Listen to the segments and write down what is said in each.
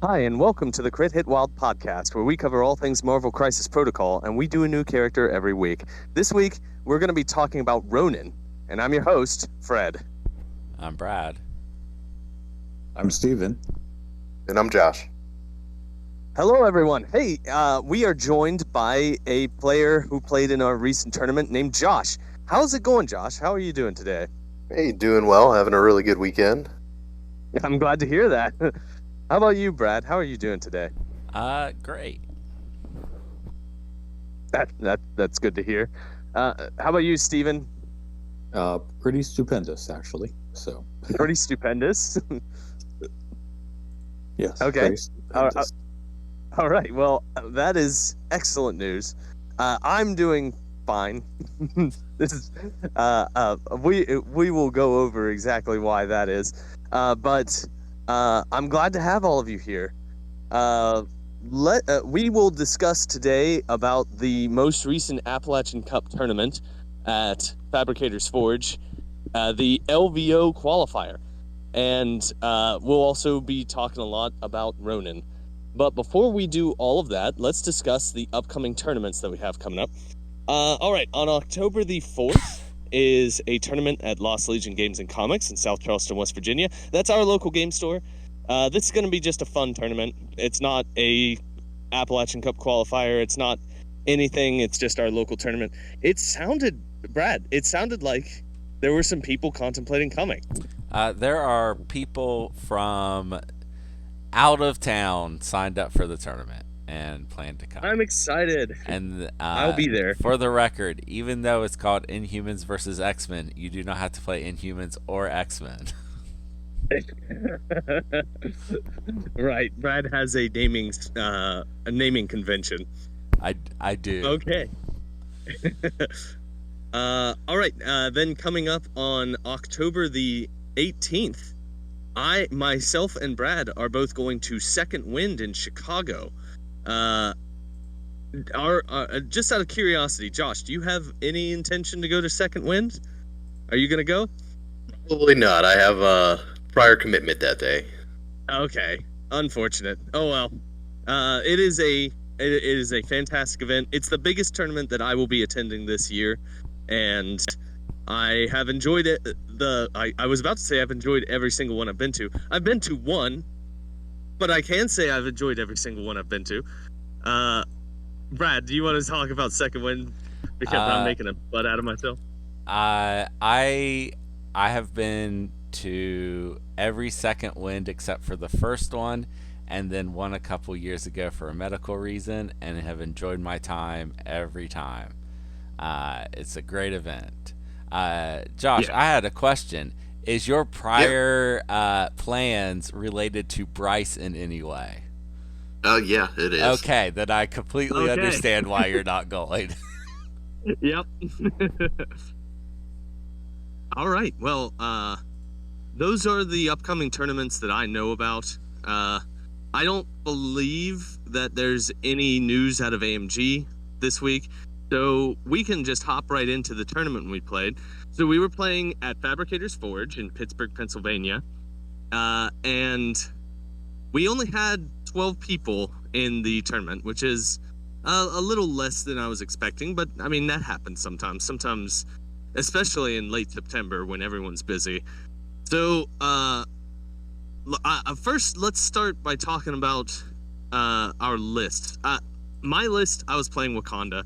Hi, and welcome to the Crit Hit Wild podcast, where we cover all things Marvel Crisis Protocol, and we do a new character every week. This week, we're going to be talking about Ronin, and I'm your host, Fred. I'm Brad. I'm Steven. And I'm Josh. Hello, everyone. Hey, we are joined by a player who played in our recent tournament named Josh. How's it going, Josh? How are you doing today? Hey, doing well, having a really good weekend. I'm glad to hear that. How about you, Brad? How are you doing today? Great. That's good to hear. How about you, Steven? Pretty stupendous, actually. So Pretty stupendous. yes. Okay. Pretty stupendous. All right. Well, that is excellent news. I'm doing fine. This is we will go over exactly why that is. But I'm glad to have all of you here. We will discuss today about the most recent Appalachian Cup tournament at Fabricators Forge, the LVO qualifier, and we'll also be talking a lot about Ronin. But before we do all of that, let's discuss the upcoming tournaments that we have coming up. All right, on October the 4th is a tournament at Lost Legion Games and Comics in South Charleston, West Virginia. That's our local game store. This is going to be just a fun tournament. It's not a Appalachian Cup qualifier. It's not anything. It's just our local tournament. Brad, it sounded like there were some people contemplating coming. There are people from out of town signed up for the tournament and plan to come. I'm excited. And I'll be there. For the record, even though it's called Inhumans versus X-Men, you do not have to play Inhumans or X-Men. Right, Brad has a naming convention. I do. Okay. All right. Then coming up on October the 18th, myself and Brad are both going to Second Wind in Chicago. Just out of curiosity, Josh, do you have any intention to go to Second Wind? Are you gonna go? Probably not. I have a prior commitment that day. Okay, unfortunate. Oh well. It is a fantastic event. It's the biggest tournament that I will be attending this year, and I have enjoyed it. I was about to say I've enjoyed every single one I've been to. I've been to one, but I can say I've enjoyed every single one I've been to. Brad, do you want to talk about Second Wind? Because I'm making a butt out of myself. I have been to every Second Wind except for the first one, and then one a couple years ago for a medical reason, and have enjoyed my time every time. It's a great event. Josh, I had a question. Is your prior plans related to Bryce in any way? Yeah, it is. Okay, then I completely understand why you're not going. Yep. All right. Well, those are the upcoming tournaments that I know about. I don't believe that there's any news out of AMG this week, so we can just hop right into the tournament we played. So we were playing at Fabricators Forge in Pittsburgh, Pennsylvania, and we only had 12 people in the tournament, which is a little less than I was expecting, but I mean, that happens sometimes, especially in late September when everyone's busy. So, first, let's start by talking about our list. My list, I was playing Wakanda.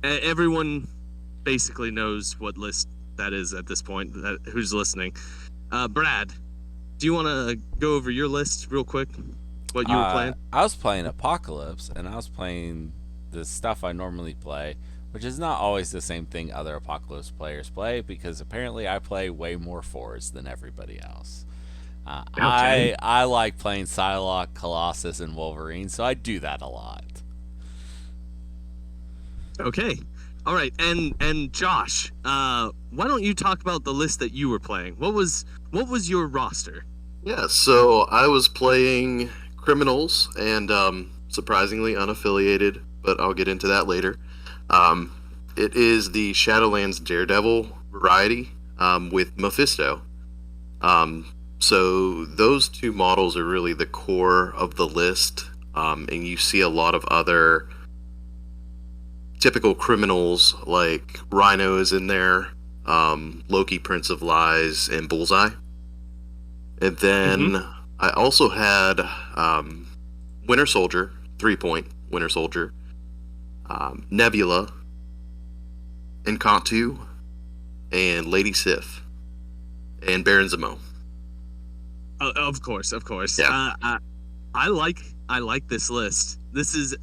Everyone basically knows what list that is at this point, who's listening. Brad, do you want to go over your list real quick? What you were playing? I was playing Apocalypse, and I was playing the stuff I normally play, which is not always the same thing other Apocalypse players play, because apparently I play way more fours than everybody else. Okay. I like playing Psylocke, Colossus, and Wolverine, so I do that a lot. Okay. All right. And Josh, why don't you talk about the list that you were playing? What was your roster? Yeah, so I was playing Criminals and surprisingly unaffiliated, but I'll get into that later. It is the Shadowlands Daredevil variety with Mephisto. So those two models are really the core of the list, and you see a lot of other typical criminals like Rhino is in there, Loki, Prince of Lies, and Bullseye. And then I also had Winter Soldier, 3-point Winter Soldier, Nebula, Encantu, and Lady Sif, and Baron Zemo. Of course. Yeah. I like this list. This is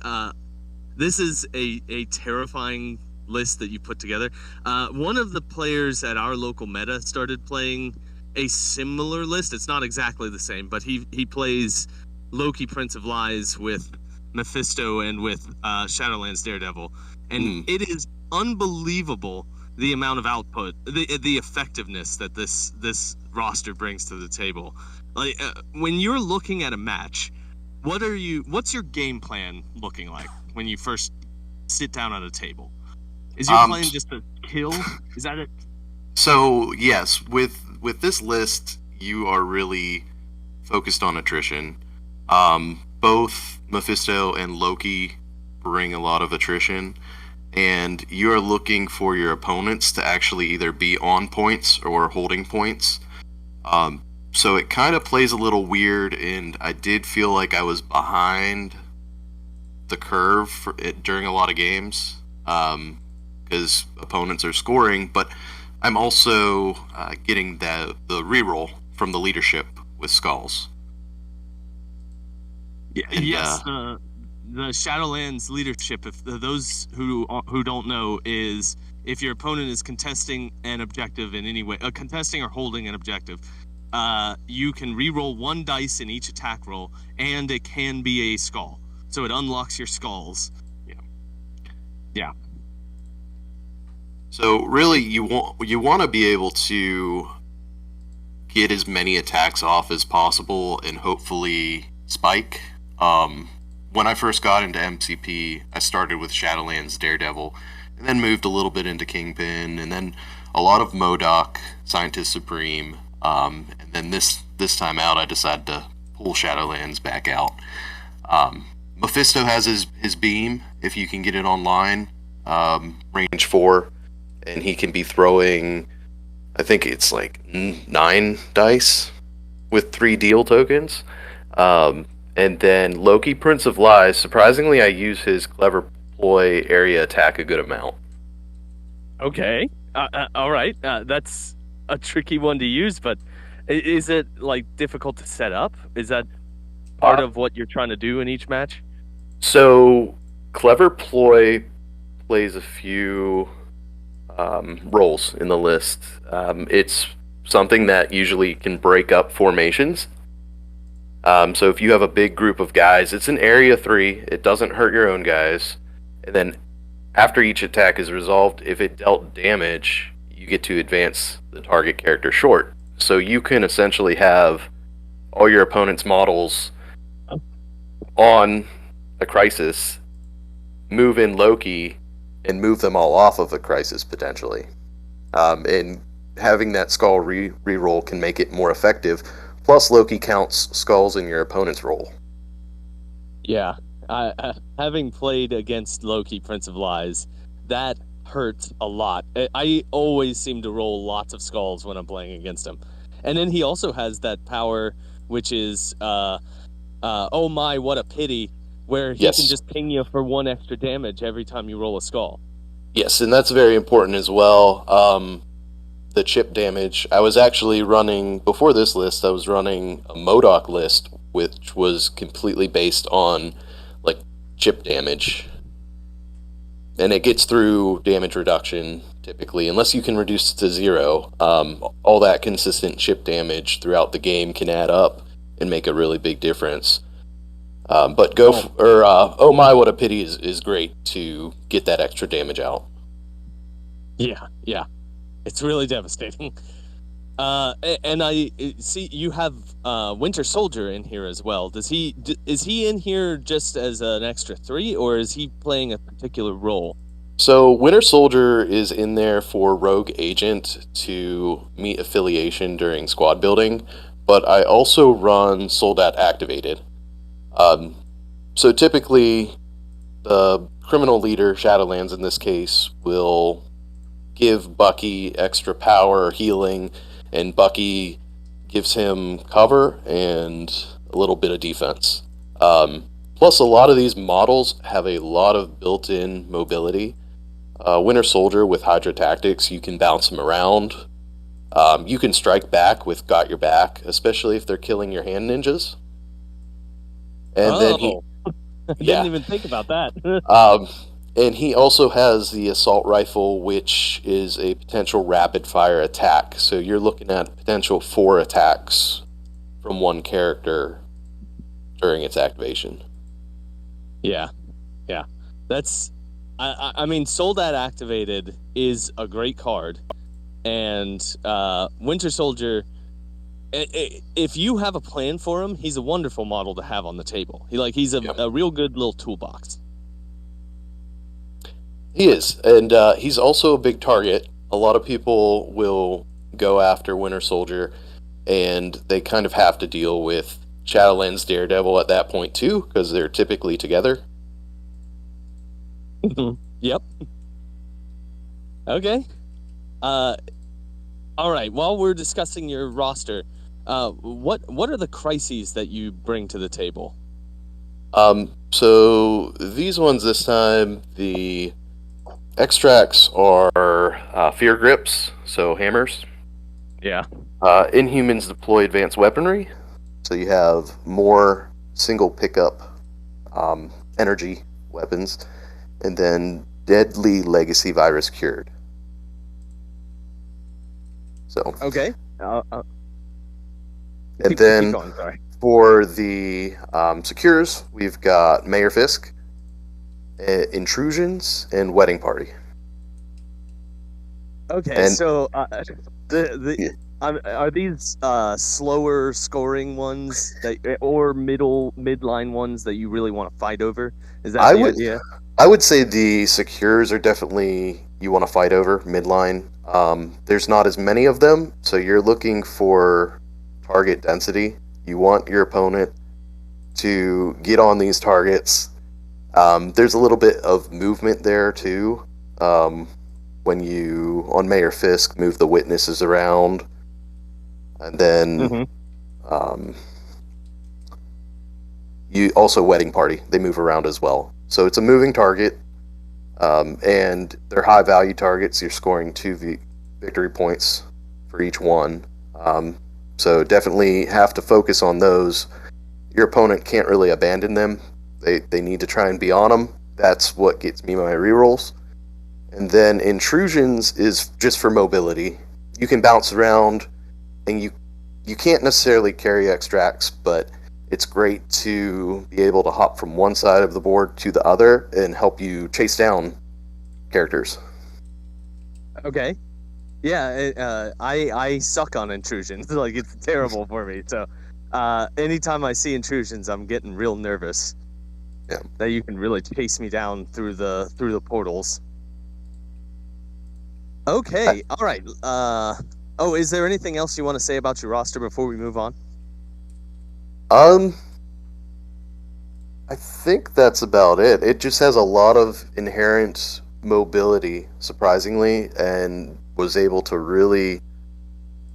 a terrifying list that you put together. One of the players at our local meta started playing a similar list. It's not exactly the same, but he plays Loki, Prince of Lies, with Mephisto and with Shadowlands Daredevil, and it is unbelievable the amount of output, the effectiveness that this roster brings to the table. Like when you're looking at a match, what's your game plan looking like when you first sit down at a table? Is your plan just to kill? Is that it? So yes, with this list, you are really focused on attrition. Both Mephisto and Loki bring a lot of attrition, and you are looking for your opponents to actually either be on points or holding points. So it kind of plays a little weird, and I did feel like I was behind the curve during a lot of games, because opponents are scoring, but I'm also getting the reroll from the leadership with skulls. Yes, the Shadowlands leadership, if those who don't know, is if your opponent is contesting an objective in any way, contesting or holding an objective, you can re-roll 1 dice in each attack roll, and it can be a skull. So it unlocks your skulls. Yeah. So really, you want to be able to get as many attacks off as possible and hopefully spike. When I first got into MCP, I started with Shadowlands Daredevil, and then moved a little bit into Kingpin, and then a lot of MODOK, Scientist Supreme, and then this time out, I decided to pull Shadowlands back out. Mephisto has his beam, if you can get it online, range 4, and he can be throwing, I think it's like 9 dice with 3 deal tokens. And then Loki, Prince of Lies, surprisingly, I use his Clever Ploy area attack a good amount. Okay. All right. That's a tricky one to use, but is it like difficult to set up? Is that part of what you're trying to do in each match? So Clever Ploy plays a few roles in the list. It's something that usually can break up formations. So if you have a big group of guys, it's an area 3. It doesn't hurt your own guys. And then after each attack is resolved, if it dealt damage, you get to advance the target character short. So you can essentially have all your opponent's models on a crisis, move in Loki, and move them all off of a crisis potentially. And having that skull reroll can make it more effective. Plus, Loki counts skulls in your opponent's roll. Yeah. Having played against Loki, Prince of Lies, that hurts a lot. I always seem to roll lots of skulls when I'm playing against him. And then he also has that power, which is, oh my, what a pity, where he can just ping you for 1 extra damage every time you roll a skull. Yes, and that's very important as well. The chip damage. I was actually running, before this list, I was running a MODOK list, which was completely based on, like, chip damage. And it gets through damage reduction, typically, unless you can reduce it to 0. All that consistent chip damage throughout the game can add up and make a really big difference. But oh my, what a pity is great to get that extra damage out. Yeah. It's really devastating. And I see you have Winter Soldier in here as well. Is he in here just as an extra 3, or is he playing a particular role? So Winter Soldier is in there for Rogue Agent to meet affiliation during squad building, but I also run Soldat Activated. So typically, the criminal leader, Shadowlands in this case, will give Bucky extra power, healing, and Bucky gives him cover and a little bit of defense. Plus, a lot of these models have a lot of built-in mobility. Winter Soldier with Hydra Tactics, you can bounce him around. You can strike back with Got Your Back, especially if they're killing your hand ninjas. And then he, I yeah. didn't even think about that. And he also has the assault rifle, which is a potential rapid fire attack. So you're looking at potential 4 attacks from one character during its activation. Yeah. That's, I mean, Soldat Activated is a great card, and Winter Soldier. If you have a plan for him, he's a wonderful model to have on the table. He's a real good little toolbox. He is, and he's also a big target. A lot of people will go after Winter Soldier, and they kind of have to deal with Shadowlands Daredevil at that point too, because they're typically together. Yep. Okay. All right. While we're discussing your roster, what are the crises that you bring to the table? So these ones this time, the extracts are fear grips, so hammers. Yeah. Inhumans deploy advanced weaponry, so you have more single pickup energy weapons, and then deadly legacy virus cured. So Okay. and then keep going, sorry. for the secures, we've got Mayor Fisk, intrusions, and wedding party. Okay, And- so are these slower scoring ones or midline ones that you really want to fight over? Is that the idea? I would say the secures are definitely you want to fight over midline. There's not as many of them, so you're looking for target density. You want your opponent to get on these targets. There's a little bit of movement there too. When you, on Mayor Fisk, move the witnesses around, and then you also wedding party. They move around as well. So it's a moving target, and they're high value targets. You're scoring 2 victory points for each one. So definitely have to focus on those. Your opponent can't really abandon them. They need to try and be on them. That's what gets me my rerolls. And then intrusions is just for mobility. You can bounce around, and you can't necessarily carry extracts, but it's great to be able to hop from one side of the board to the other and help you chase down characters. Okay. Yeah, I suck on intrusions. It's terrible for me. So anytime I see intrusions, I'm getting real nervous. Yeah. That you can really chase me down through the portals. Okay, all right. Is there anything else you want to say about your roster before we move on? I think that's about it. It just has a lot of inherent mobility, surprisingly, and was able to really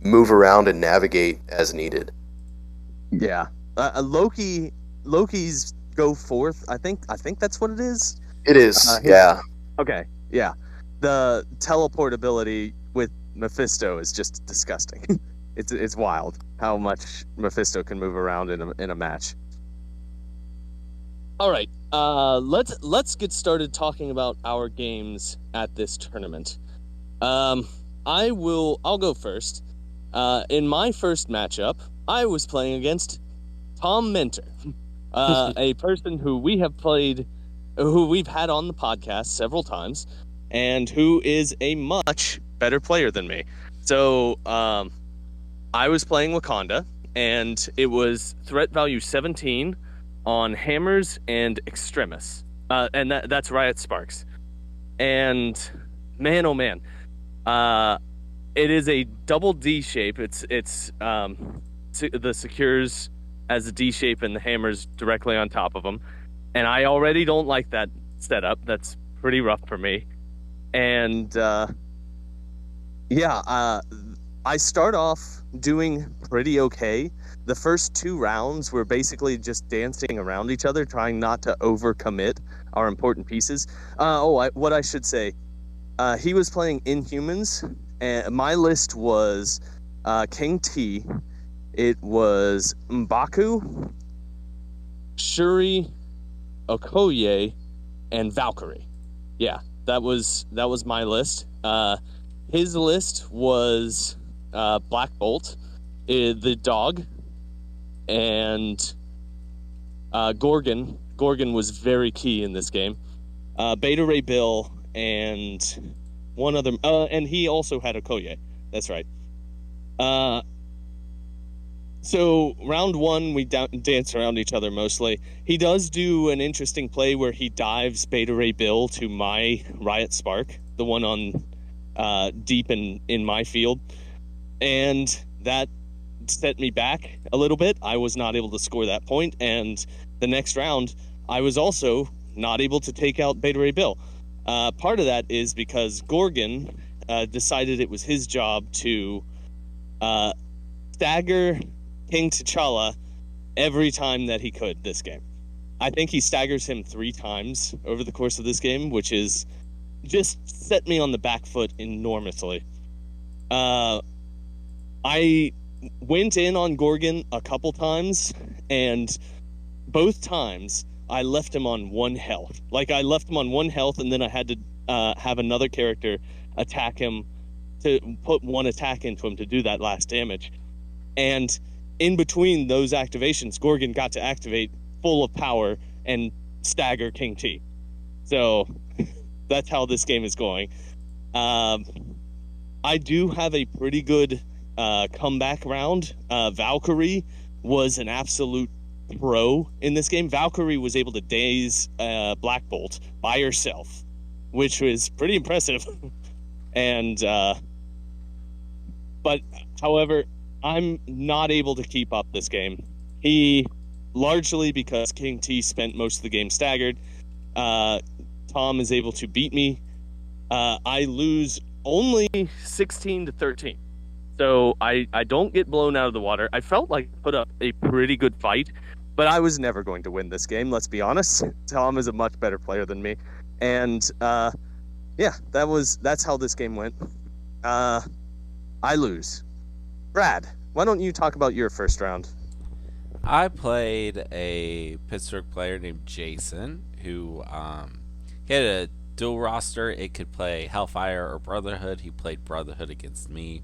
move around and navigate as needed. Yeah. Loki's go forth. I think that's what it is. It is, yeah. Okay, yeah. The teleportability with Mephisto is just disgusting. It's wild how much Mephisto can move around in a match. All right, let's get started talking about our games at this tournament. I'll go first. In my first matchup, I was playing against Tom Mentor, a person who we've had on the podcast several times, and who is a much better player than me. So, I was playing Wakanda, and it was threat value 17 on Hammers and Extremis, and that's Riot Sparks. And man, oh man, it is a double D shape. It's the secures as a D shape and the hammers directly on top of them. And I already don't like that setup. That's pretty rough for me. And I start off doing pretty okay. The first 2 rounds were basically just dancing around each other, trying not to overcommit our important pieces. What I should say, he was playing Inhumans, and my list was King T. It was M'Baku, Shuri, Okoye, and Valkyrie. Yeah, that was my list. His list was Black Bolt, the dog, and Gorgon. Gorgon was very key in this game. Beta Ray Bill and one other, and he also had Okoye. That's right. So round 1, we dance around each other mostly. He does do an interesting play where he dives Beta Ray Bill to my Riot Spark, the one on deep in my field, and that set me back a little bit. I was not able to score that point, and the next round I was also not able to take out Beta Ray Bill. Part of that is because Gorgon decided it was his job to stagger King T'Challa every time that he could this game. I think he staggers him 3 times over the course of this game, which is just set me on the back foot enormously. I went in on Gorgon a couple times, and both times I left him on 1 health. Like, I left him on 1 health, and then I had to have another character attack him to put 1 attack into him to do that last damage. And in between those activations, Gorgon got to activate full of power and stagger King T. So that's how this game is going. I do have a pretty good comeback round. Valkyrie was an absolute pro in this game. Valkyrie was able to daze Black Bolt by herself, which was pretty impressive. And but however, I'm not able to keep up this game. Largely because King T spent most of the game staggered. Tom is able to beat me. I lose only 16-13. So I don't get blown out of the water. I felt like I put up a pretty good fight, but I was never going to win this game, let's be honest. Tom is a much better player than me. And that's how this game went. I lose. Brad, why don't you talk about your first round? I played a Pittsburgh player named Jason, who he had a dual roster. It could play Hellfire or Brotherhood. He played Brotherhood against me.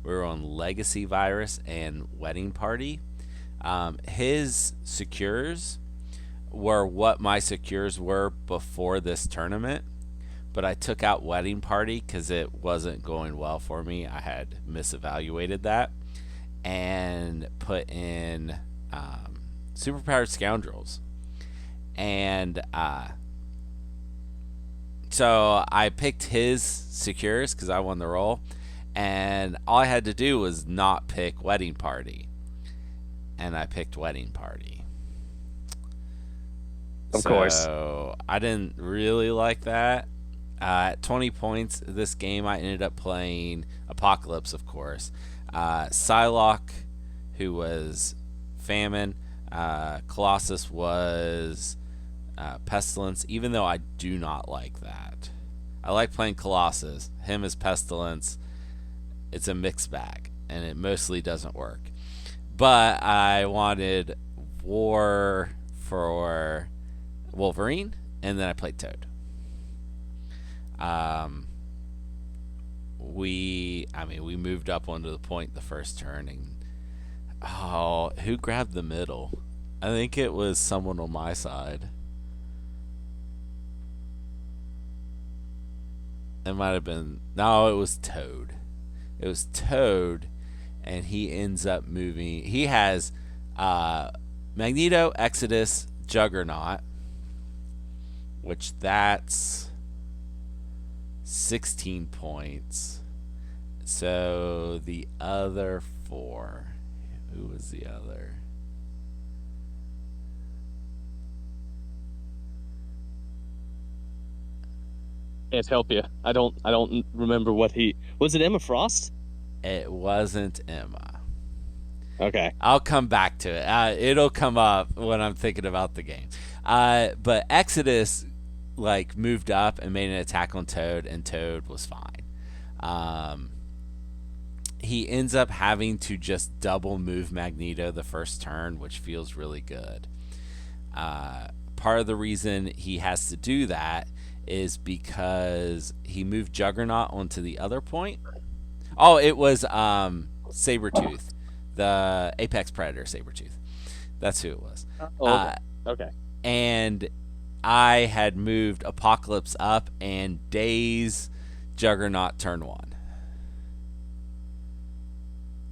We were on Legacy Virus and Wedding Party. His secures were what my secures were before this tournament, but I took out Wedding Party because it wasn't going well for me. I had misevaluated that and put in Superpowered Scoundrels. And so I picked his secures because I won the roll, and all I had to do was not pick Wedding Party, and I picked Wedding Party. Of course. So I didn't really like that. At 20 points this game, I ended up playing Apocalypse, of course. Psylocke, who was Famine. Colossus was Pestilence, even though I do not like that. I like playing Colossus. Him as Pestilence, it's a mixed bag, and it mostly doesn't work. But I wanted War for Wolverine, and then I played Toad. We moved up onto the point the first turn, and who grabbed the middle? I think it was someone on my side. It might have been, no, it was Toad. It was Toad, and he ends up moving. He has Magneto, Exodus, Juggernaut, which that's 16 points. So the other 4, Who was the other? Can't help you. I don't remember what he was. It Emma Frost? It wasn't Emma. Okay. I'll come back to it. It'll come up when I'm thinking about the game. But Exodus moved up and made an attack on Toad, and Toad was fine. He ends up having to just double move Magneto the first turn, which feels really good. Part of the reason he has to do that is because he moved Juggernaut onto the other point. Oh, it was Sabretooth, the Apex Predator Sabretooth. That's who it was. Okay. And I had moved Apocalypse up and Daze Juggernaut turn 1.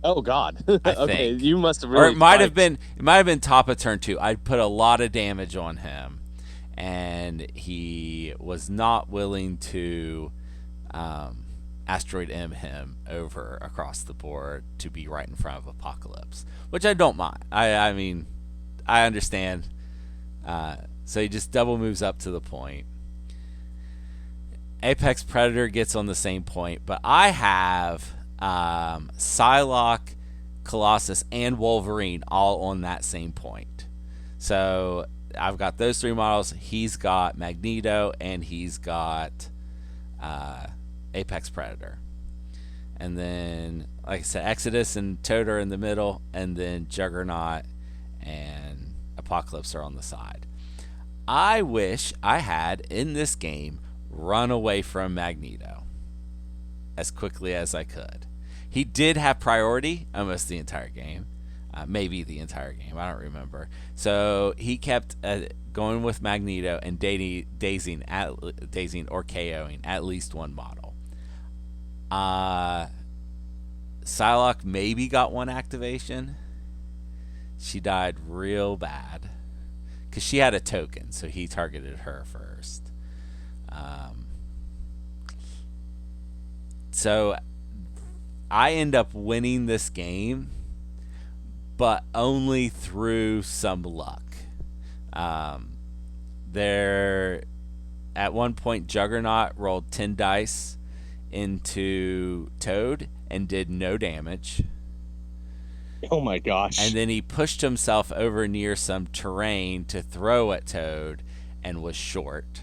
Oh God. I Okay, think. you must have really. Or it might have been top of turn 2. I'd put a lot of damage on him, and he was not willing to Asteroid M him over across the board to be right in front of Apocalypse, which I don't mind. I mean, I understand. So he just double moves up to the point. Apex Predator gets on the same point, but I have Psylocke, Colossus, and Wolverine all on that same point. So I've got those 3 models. He's got Magneto, and he's got Apex Predator. And then, like I said, Exodus and Toad are in the middle, and then Juggernaut and Apocalypse are on the side. I wish I had, in this game, run away from Magneto as quickly as I could. He did have priority almost the entire game. Maybe the entire game. I don't remember. So he kept going with Magneto and dazing or KOing at least one model. Psylocke maybe got one activation. She died real bad because she had a token, so he targeted her first. So I end up winning this game, but only through some luck. There, at one point, Juggernaut rolled 10 dice into Toad and did no damage. Oh my gosh. And then he pushed himself over near some terrain to throw at Toad and was short.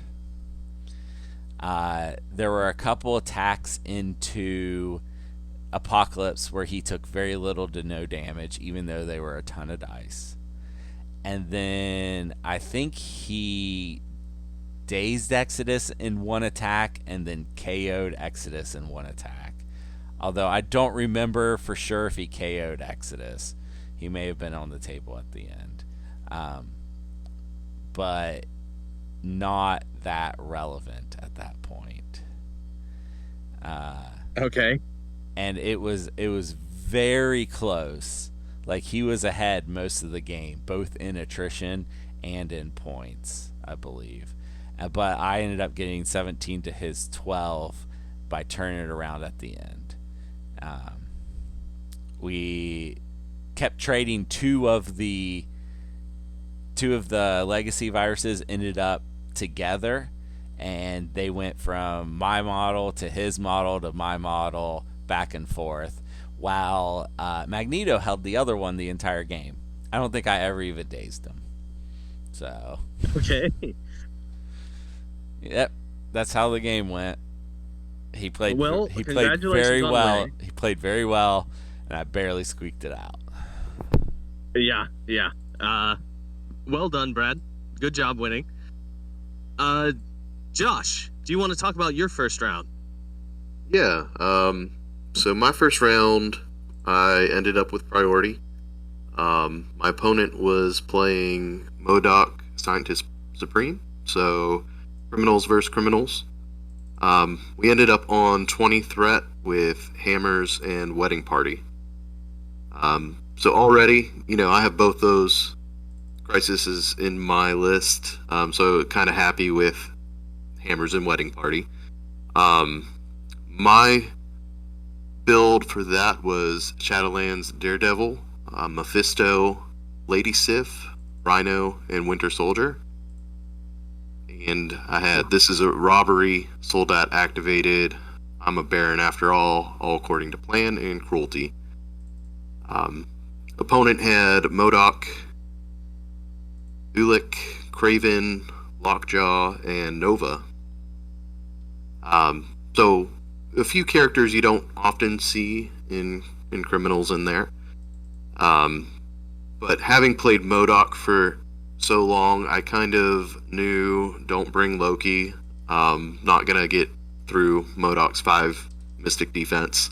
There were a couple attacks into Apocalypse where he took very little to no damage, even though they were a ton of dice. And then I think he dazed Exodus in one attack and then KO'd Exodus in one attack. Although I don't remember for sure if he KO'd Exodus. He may have been on the table at the end. But not that relevant at that point. Okay. And it was very close. Like, he was ahead most of the game, both in attrition and in points, I believe. But I ended up getting 17 to his 12 by turning it around at the end. We kept trading two of the legacy viruses ended up together, and they went from my model to his model to my model, back and forth, while Magneto held the other one the entire game. I don't think I ever even dazed him. So Okay. Yep, that's how the game went. He played Well, he played very congratulations on well. winning. He played very well, and I barely squeaked it out. Yeah. Well done, Brad. Good job winning. Josh, do you want to talk about your first round? Yeah. So my first round, I ended up with priority. My opponent was playing MODOK Scientist Supreme, so criminals versus criminals. We ended up on 20 threat with hammers and wedding party. So already, I have both those crises in my list. So kind of happy with hammers and wedding party. My build for that was Shadowlands Daredevil, Mephisto, Lady Sif, Rhino, and Winter Soldier. And I had this is a robbery, Soldat activated. I'm a Baron after all according to plan, and cruelty. Opponent had Modok, Ulik, Craven, Lockjaw, and Nova. So a few characters you don't often see in criminals in there. But having played Modok for so long, I kind of knew don't bring Loki. Not gonna get through Modok's 5 Mystic defense.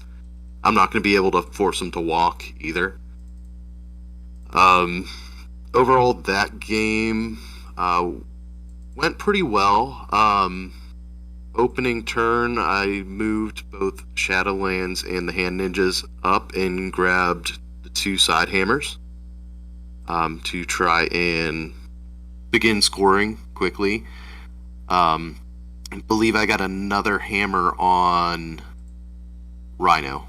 I'm not gonna be able to force him to walk either. Overall, that game went pretty well. Opening turn, I moved both Shadowlands and the Hand Ninjas up and grabbed the 2 side hammers to try and begin scoring quickly. I believe I got another hammer on Rhino.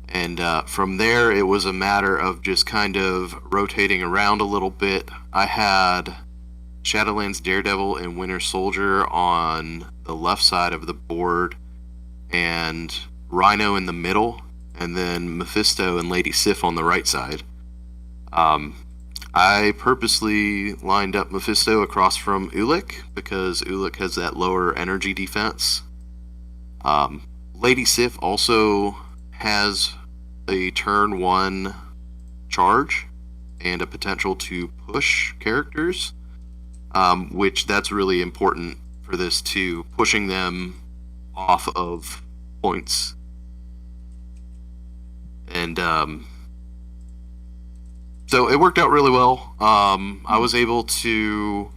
And from there, it was a matter of just kind of rotating around a little bit. I had Shadowlands Daredevil and Winter Soldier on the left side of the board, and Rhino in the middle, and then Mephisto and Lady Sif on the right side. I purposely lined up Mephisto across from Ulik because Ulik has that lower energy defense. Lady Sif also has a turn 1 charge and a potential to push characters, which that's really important for this too, pushing them off of points. And so it worked out really well. I was able to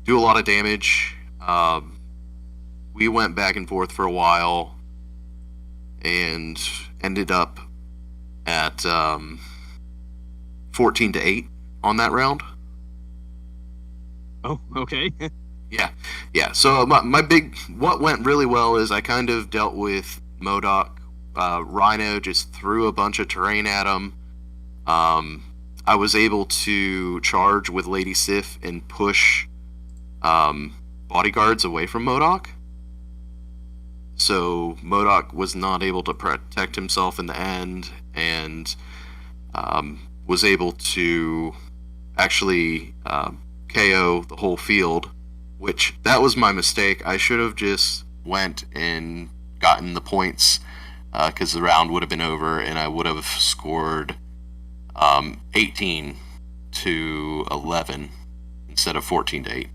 do a lot of damage. We went back and forth for a while and ended up at 14-8 on that round. Oh, okay. Yeah. So what went really well is I kind of dealt with Modok. Rhino just threw a bunch of terrain at him. I was able to charge with Lady Sif and push bodyguards away from Modok. So Modok was not able to protect himself in the end, and was able to actually KO the whole field, which that was my mistake. I should have just went and gotten the points because the round would have been over and I would have scored 18-11 instead of 14-8.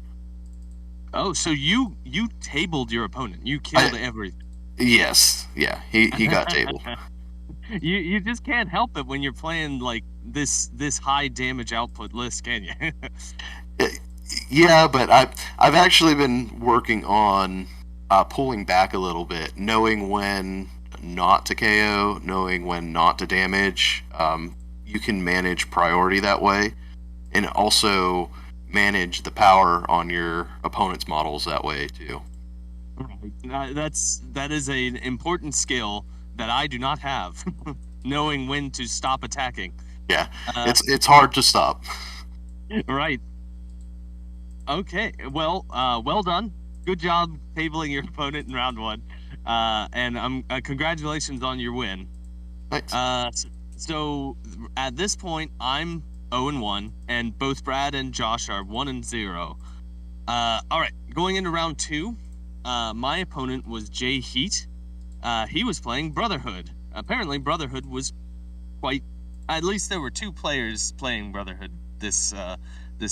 Oh, so you tabled your opponent. You killed everything. Yes, yeah, he got tabled. You just can't help it when you're playing like this high damage output list, can you? Yeah, but I've actually been working on pulling back a little bit, knowing when not to KO, knowing when not to damage. You can manage priority that way, and also manage the power on your opponent's models that way too. That is an important skill that I do not have. Knowing when to stop attacking. Yeah, it's hard to stop. Right. Okay. Well, well done. Good job tabling your opponent in round 1. And congratulations on your win. Thanks. So at this point, I'm 0-1, and both Brad and Josh are 1-0. All right, going into round 2, my opponent was Jay Heat. He was playing Brotherhood. Apparently, Brotherhood was quite. At least there were 2 players playing Brotherhood this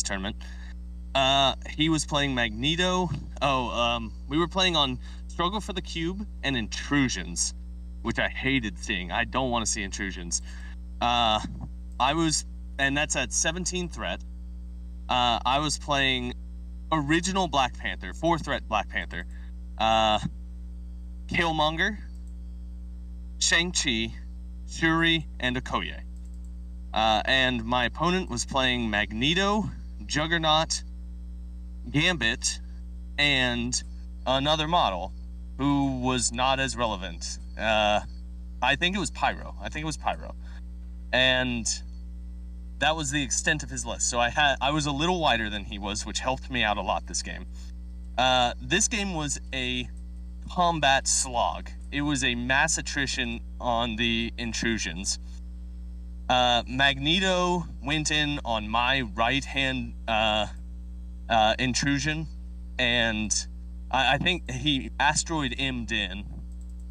tournament. He was playing Magneto. We were playing on Struggle for the Cube and Intrusions, which I hated seeing. I don't want to see Intrusions. And that's at 17 threat. I was playing original Black Panther, 4-threat Black Panther, Killmonger, Shang-Chi, Shuri, and Okoye. And my opponent was playing Magneto, Juggernaut, Gambit, and another model who was not as relevant. I think it was Pyro. and that was the extent of his list. So I was a little wider than he was, which helped me out a lot this game. This game was a combat slog. It was a mass attrition on the intrusions. Magneto went in on my right-hand intrusion, and I think he Asteroid M'd in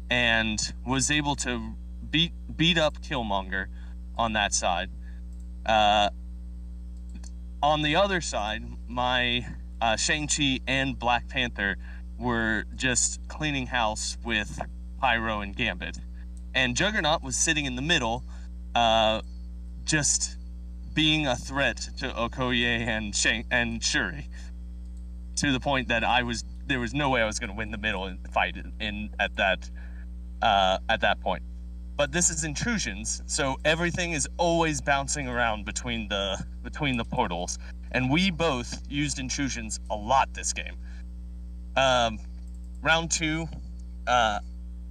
and was able to beat up Killmonger on that side. On the other side, my Shang-Chi and Black Panther were just cleaning house with Pyro and Gambit. And Juggernaut was sitting in the middle, just being a threat to Okoye and Shuri, to the point that there was no way I was going to win the middle fight at that point. But this is intrusions, so everything is always bouncing around between the portals, and we both used intrusions a lot this game. Round 2,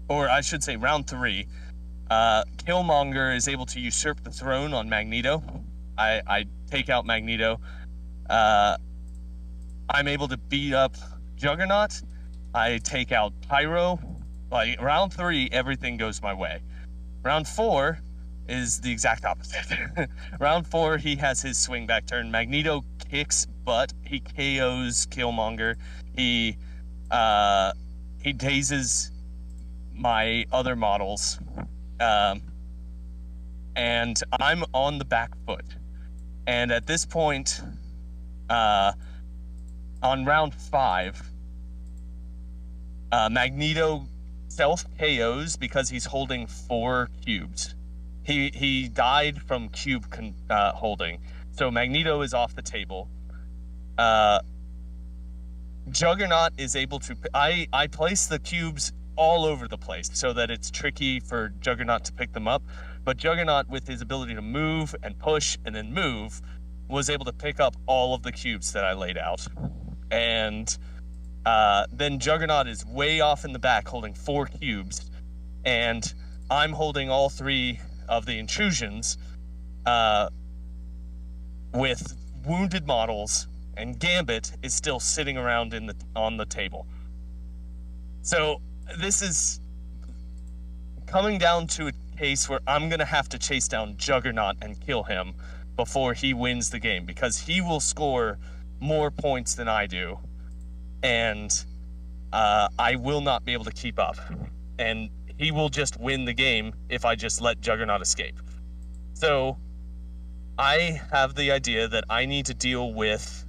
or I should say round 3, Killmonger is able to usurp the throne on Magneto. I take out Magneto. I'm able to beat up Juggernaut. I take out Pyro. Like, round 3, everything goes my way. Round 4 is the exact opposite. Round 4, he has his swing back turn. Magneto kicks butt. He KOs Killmonger. He dazes my other models. And I'm on the back foot. And at this point, on round 5, Magneto self-KOs because he's holding 4 cubes. He died from cube holding. So Magneto is off the table. Juggernaut is able to... I place the cubes all over the place so that it's tricky for Juggernaut to pick them up. But Juggernaut, with his ability to move and push and then move, was able to pick up all of the cubes that I laid out. And then Juggernaut is way off in the back holding 4 cubes, and I'm holding all 3 of the intrusions with wounded models, and Gambit is still sitting around on the table. So this is coming down to a case where I'm going to have to chase down Juggernaut and kill him before he wins the game, because he will score more points than I do, and I will not be able to keep up. And he will just win the game if I just let Juggernaut escape. So I have the idea that I need to deal with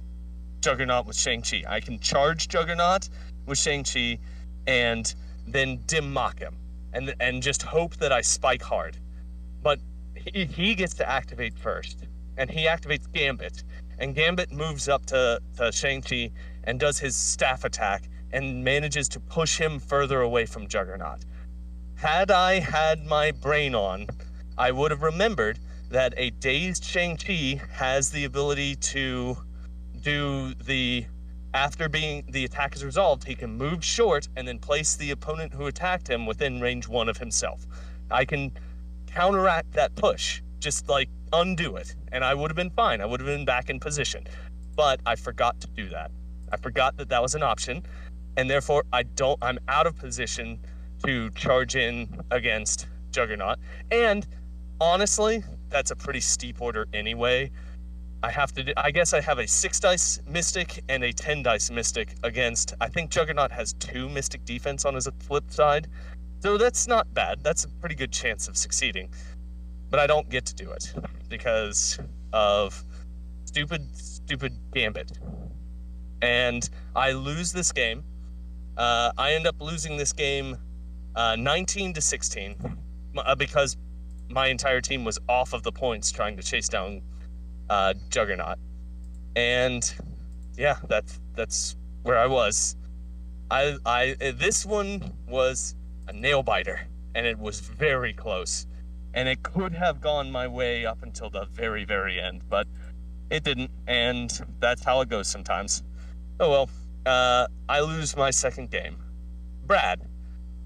Juggernaut with Shang-Chi. I can charge Juggernaut with Shang-Chi and then dim mock him and just hope that I spike hard. But he gets to activate first, and he activates Gambit, and Gambit moves up to Shang-Chi and does his staff attack and manages to push him further away from Juggernaut. Had I had my brain on, I would have remembered that a dazed Shang-Chi has the ability to do after the attack is resolved, he can move short and then place the opponent who attacked him within range 1 of himself. I can counteract that push, just like undo it, and I would have been fine. I would have been back in position. But I forgot to do that. I forgot that was an option, and therefore I'm out of position to charge in against Juggernaut. And honestly, that's a pretty steep order anyway. I guess I have a 6-dice Mystic and a 10-dice Mystic against, I think Juggernaut has 2 Mystic defense on his flip side. So that's not bad. That's a pretty good chance of succeeding. But I don't get to do it because of stupid Gambit. And I lose this game. I end up losing this game 19-16 because my entire team was off of the points trying to chase down Juggernaut. And yeah, that's where I was. This one was a nail biter, and it was very close, and it could have gone my way up until the very, very end, but it didn't, and that's how it goes sometimes. Oh well. I lose my second game. Brad,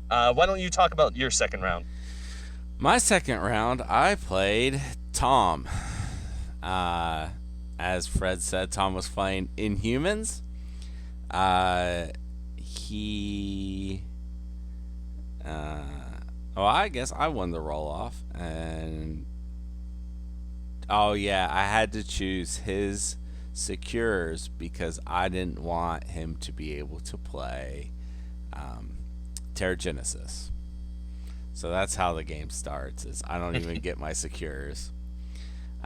why don't you talk about your second round? My second round, I played Tom. As Fred said, Tom was playing Inhumans. I guess I won the roll off, and I had to choose his secures because I didn't want him to be able to play Terrigenesis. So that's how the game starts. Is I don't even get my secures.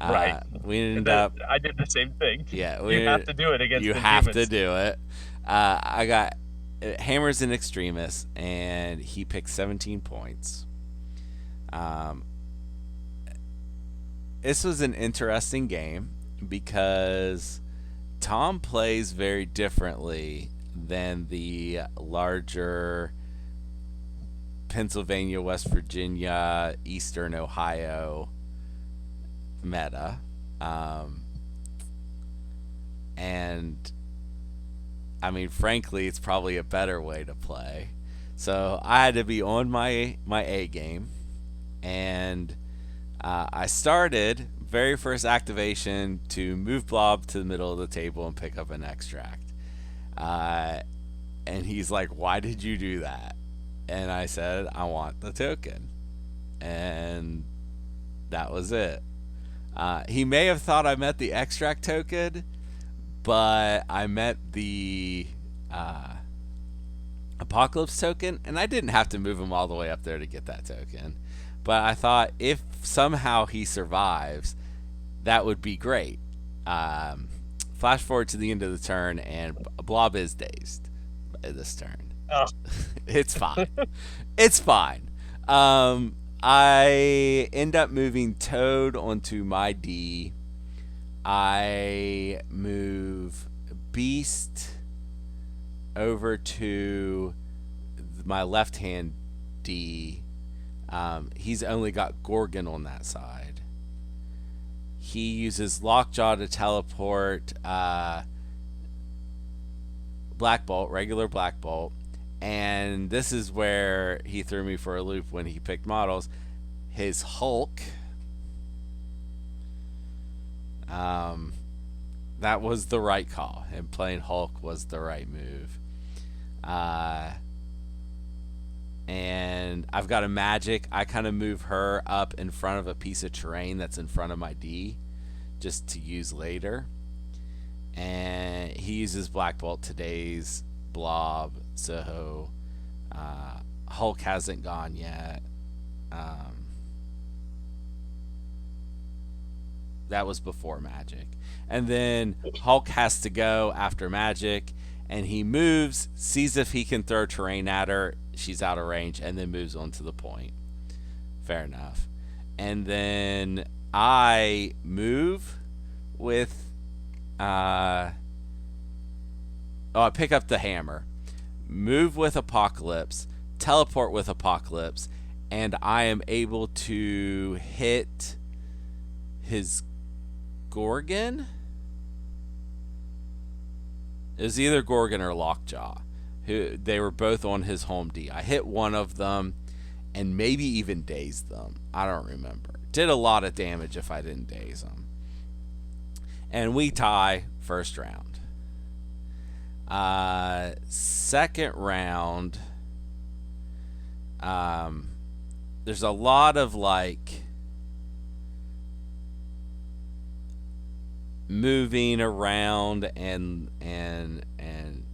Right. We ended up. I did the same thing. Yeah, you have to do it against. You the have humans. to do it. I got Hammers in Extremis, and he picked 17 points. This was an interesting game because Tom plays very differently than the larger Pennsylvania, West Virginia, Eastern Ohio meta. And I mean, frankly, it's probably a better way to play. So I had to be on my A game, and I started very first activation to move Blob to the middle of the table and pick up an extract. And he's like, "Why did you do that?" And I said, "I want the token," and that was it. He may have thought I meant the extract token, but I meant the Apocalypse token, and I didn't have to move him all the way up there to get that token. But I thought if somehow he survives, that would be great. Flash forward to the end of the turn, and Blob is dazed this turn. Oh. It's fine. It's fine. I end up moving Toad onto my D. I move Beast over to my left-hand D. He's only got Gorgon on that side. He uses Lockjaw to teleport Black Bolt, regular Black Bolt. And this is where he threw me for a loop when he picked models. His Hulk. That was the right call. And playing Hulk was the right move. And I've got a magic. I kind of move her up in front of a piece of terrain that's in front of my D, just to use later. And he uses Black Bolt today's Blob, so Hulk hasn't gone yet. That was before Magic. And then Hulk has to go after Magic, and he moves, sees if he can throw terrain at her. She's out of range, and then moves on to the point. Fair enough. And then I move with... I pick up the hammer, move with Apocalypse, teleport with Apocalypse, and I am able to hit his Gorgon? It was either Gorgon or Lockjaw. They were both on his home D. I hit one of them and maybe even dazed them. I don't remember. Did a lot of damage if I didn't daze them. And we tie first round. Second round, there's a lot of like moving around and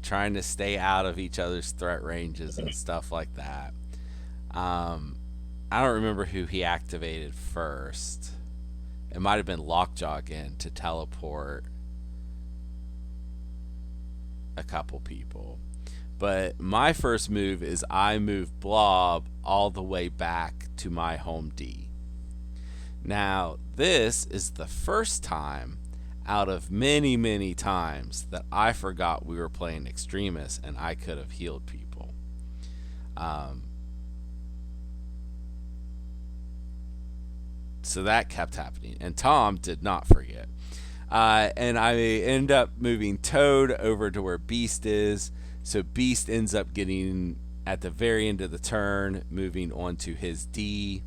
trying to stay out of each other's threat ranges and stuff like that. I don't remember who he activated first. It might have been Lockjaw again to teleport a couple people. But my first move is I move Blob all the way back to my home D. Now, this is the first time out of many, many times that I forgot we were playing Extremis and I could have healed people. So that kept happening. And Tom did not forget. And I end up moving Toad over to where Beast is. So Beast ends up getting at the very end of the turn, moving on to his D.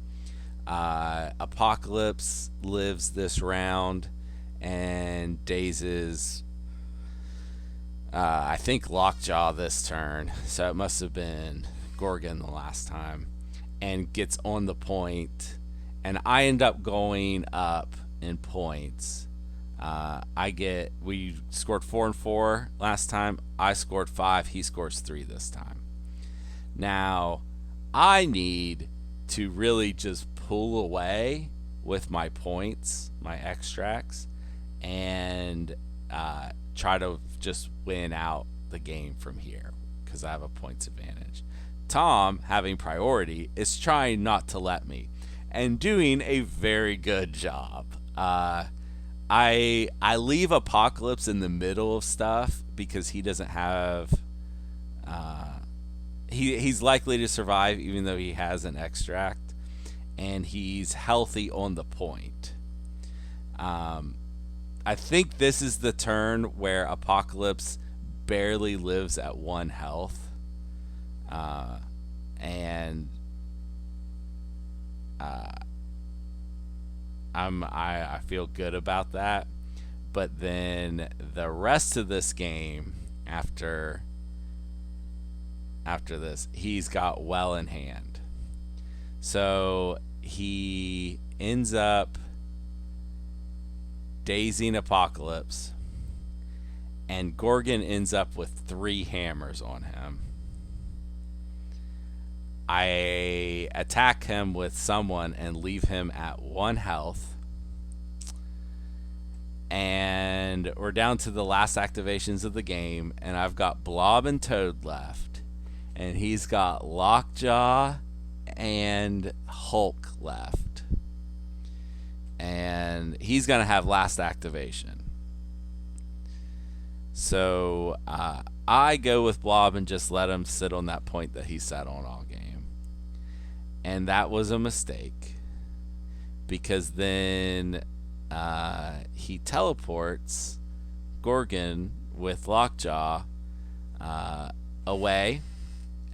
Apocalypse lives this round and dazes, I think, Lockjaw this turn. So it must have been Gorgon the last time. And gets on the point. And I end up going up in points. We scored 4 and 4 last time. I scored 5. He scores 3 this time. Now, I need to really just pull away with my points, my extracts, and try to just win out the game from here because I have a points advantage. Tom, having priority, is trying not to let me and doing a very good job. I leave Apocalypse in the middle of stuff because he doesn't have he's likely to survive even though he has an extract, and he's healthy on the point. I think this is the turn where Apocalypse barely lives at 1 health, and I feel good about that. But then the rest of this game, after this, he's got well in hand. So he ends up dazing Apocalypse, and Gorgon ends up with 3 hammers on him. I attack him with someone and leave him at 1 health. And we're down to the last activations of the game, and I've got Blob and Toad left. And he's got Lockjaw and Hulk left. And he's going to have last activation. So I go with Blob and just let him sit on that point that he sat on all game. And that was a mistake, because then he teleports Gorgon with Lockjaw away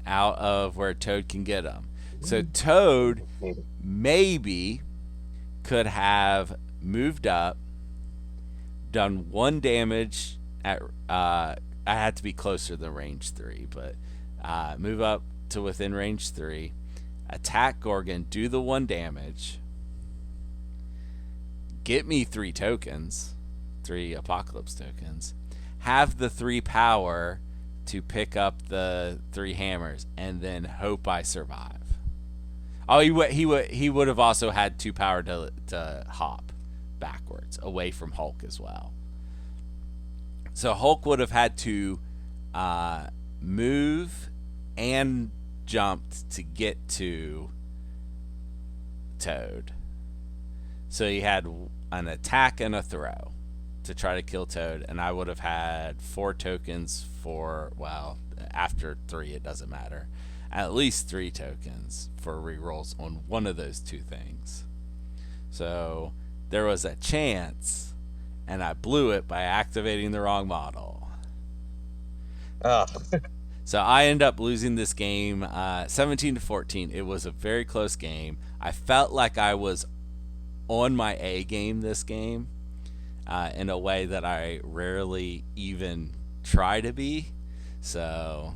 out of where Toad can get him. So Toad maybe could have moved up, done 1 damage at I had to be closer than range 3, but move up to within range 3, attack Gorgon, do the 1 damage, get me 3 tokens, 3 Apocalypse tokens, have the 3 power to pick up the 3 hammers, and then hope I survive. Oh, he would have also had 2 power to hop backwards away from Hulk as well. So Hulk would have had to move and jumped to get to Toad. So he had an attack and a throw to try to kill Toad, and I would have had 4 tokens for, well, after 3 it doesn't matter, at least 3 tokens for rerolls on one of those 2 things. So there was a chance, and I blew it by activating the wrong model. So I end up losing this game 17-14. It was a very close game. I felt like I was on my A game this game in a way that I rarely even try to be. So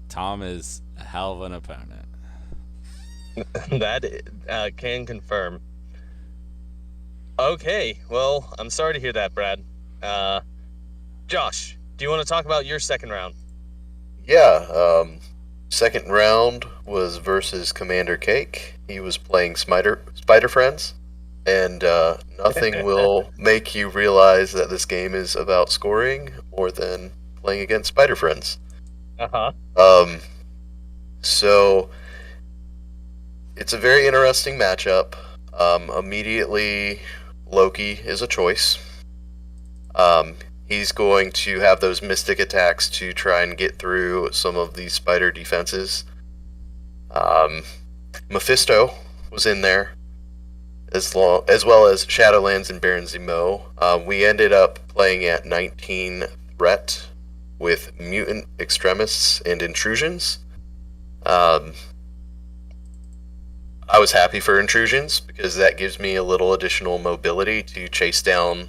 Tom is a hell of an opponent. That can confirm. Okay, well, I'm sorry to hear that, Brad. Josh, do you want to talk about your second round? Yeah, second round was versus Commander Cake. He was playing Spider Friends, and nothing will make you realize that this game is about scoring more than playing against Spider Friends. So it's a very interesting matchup. Immediately, Loki is a choice. He's going to have those mystic attacks to try and get through some of these spider defenses. Mephisto was in there, as well as Shadowlands and Baron Zemo. We ended up playing at 19 threat with mutant extremists and intrusions. I was happy for intrusions because that gives me a little additional mobility to chase down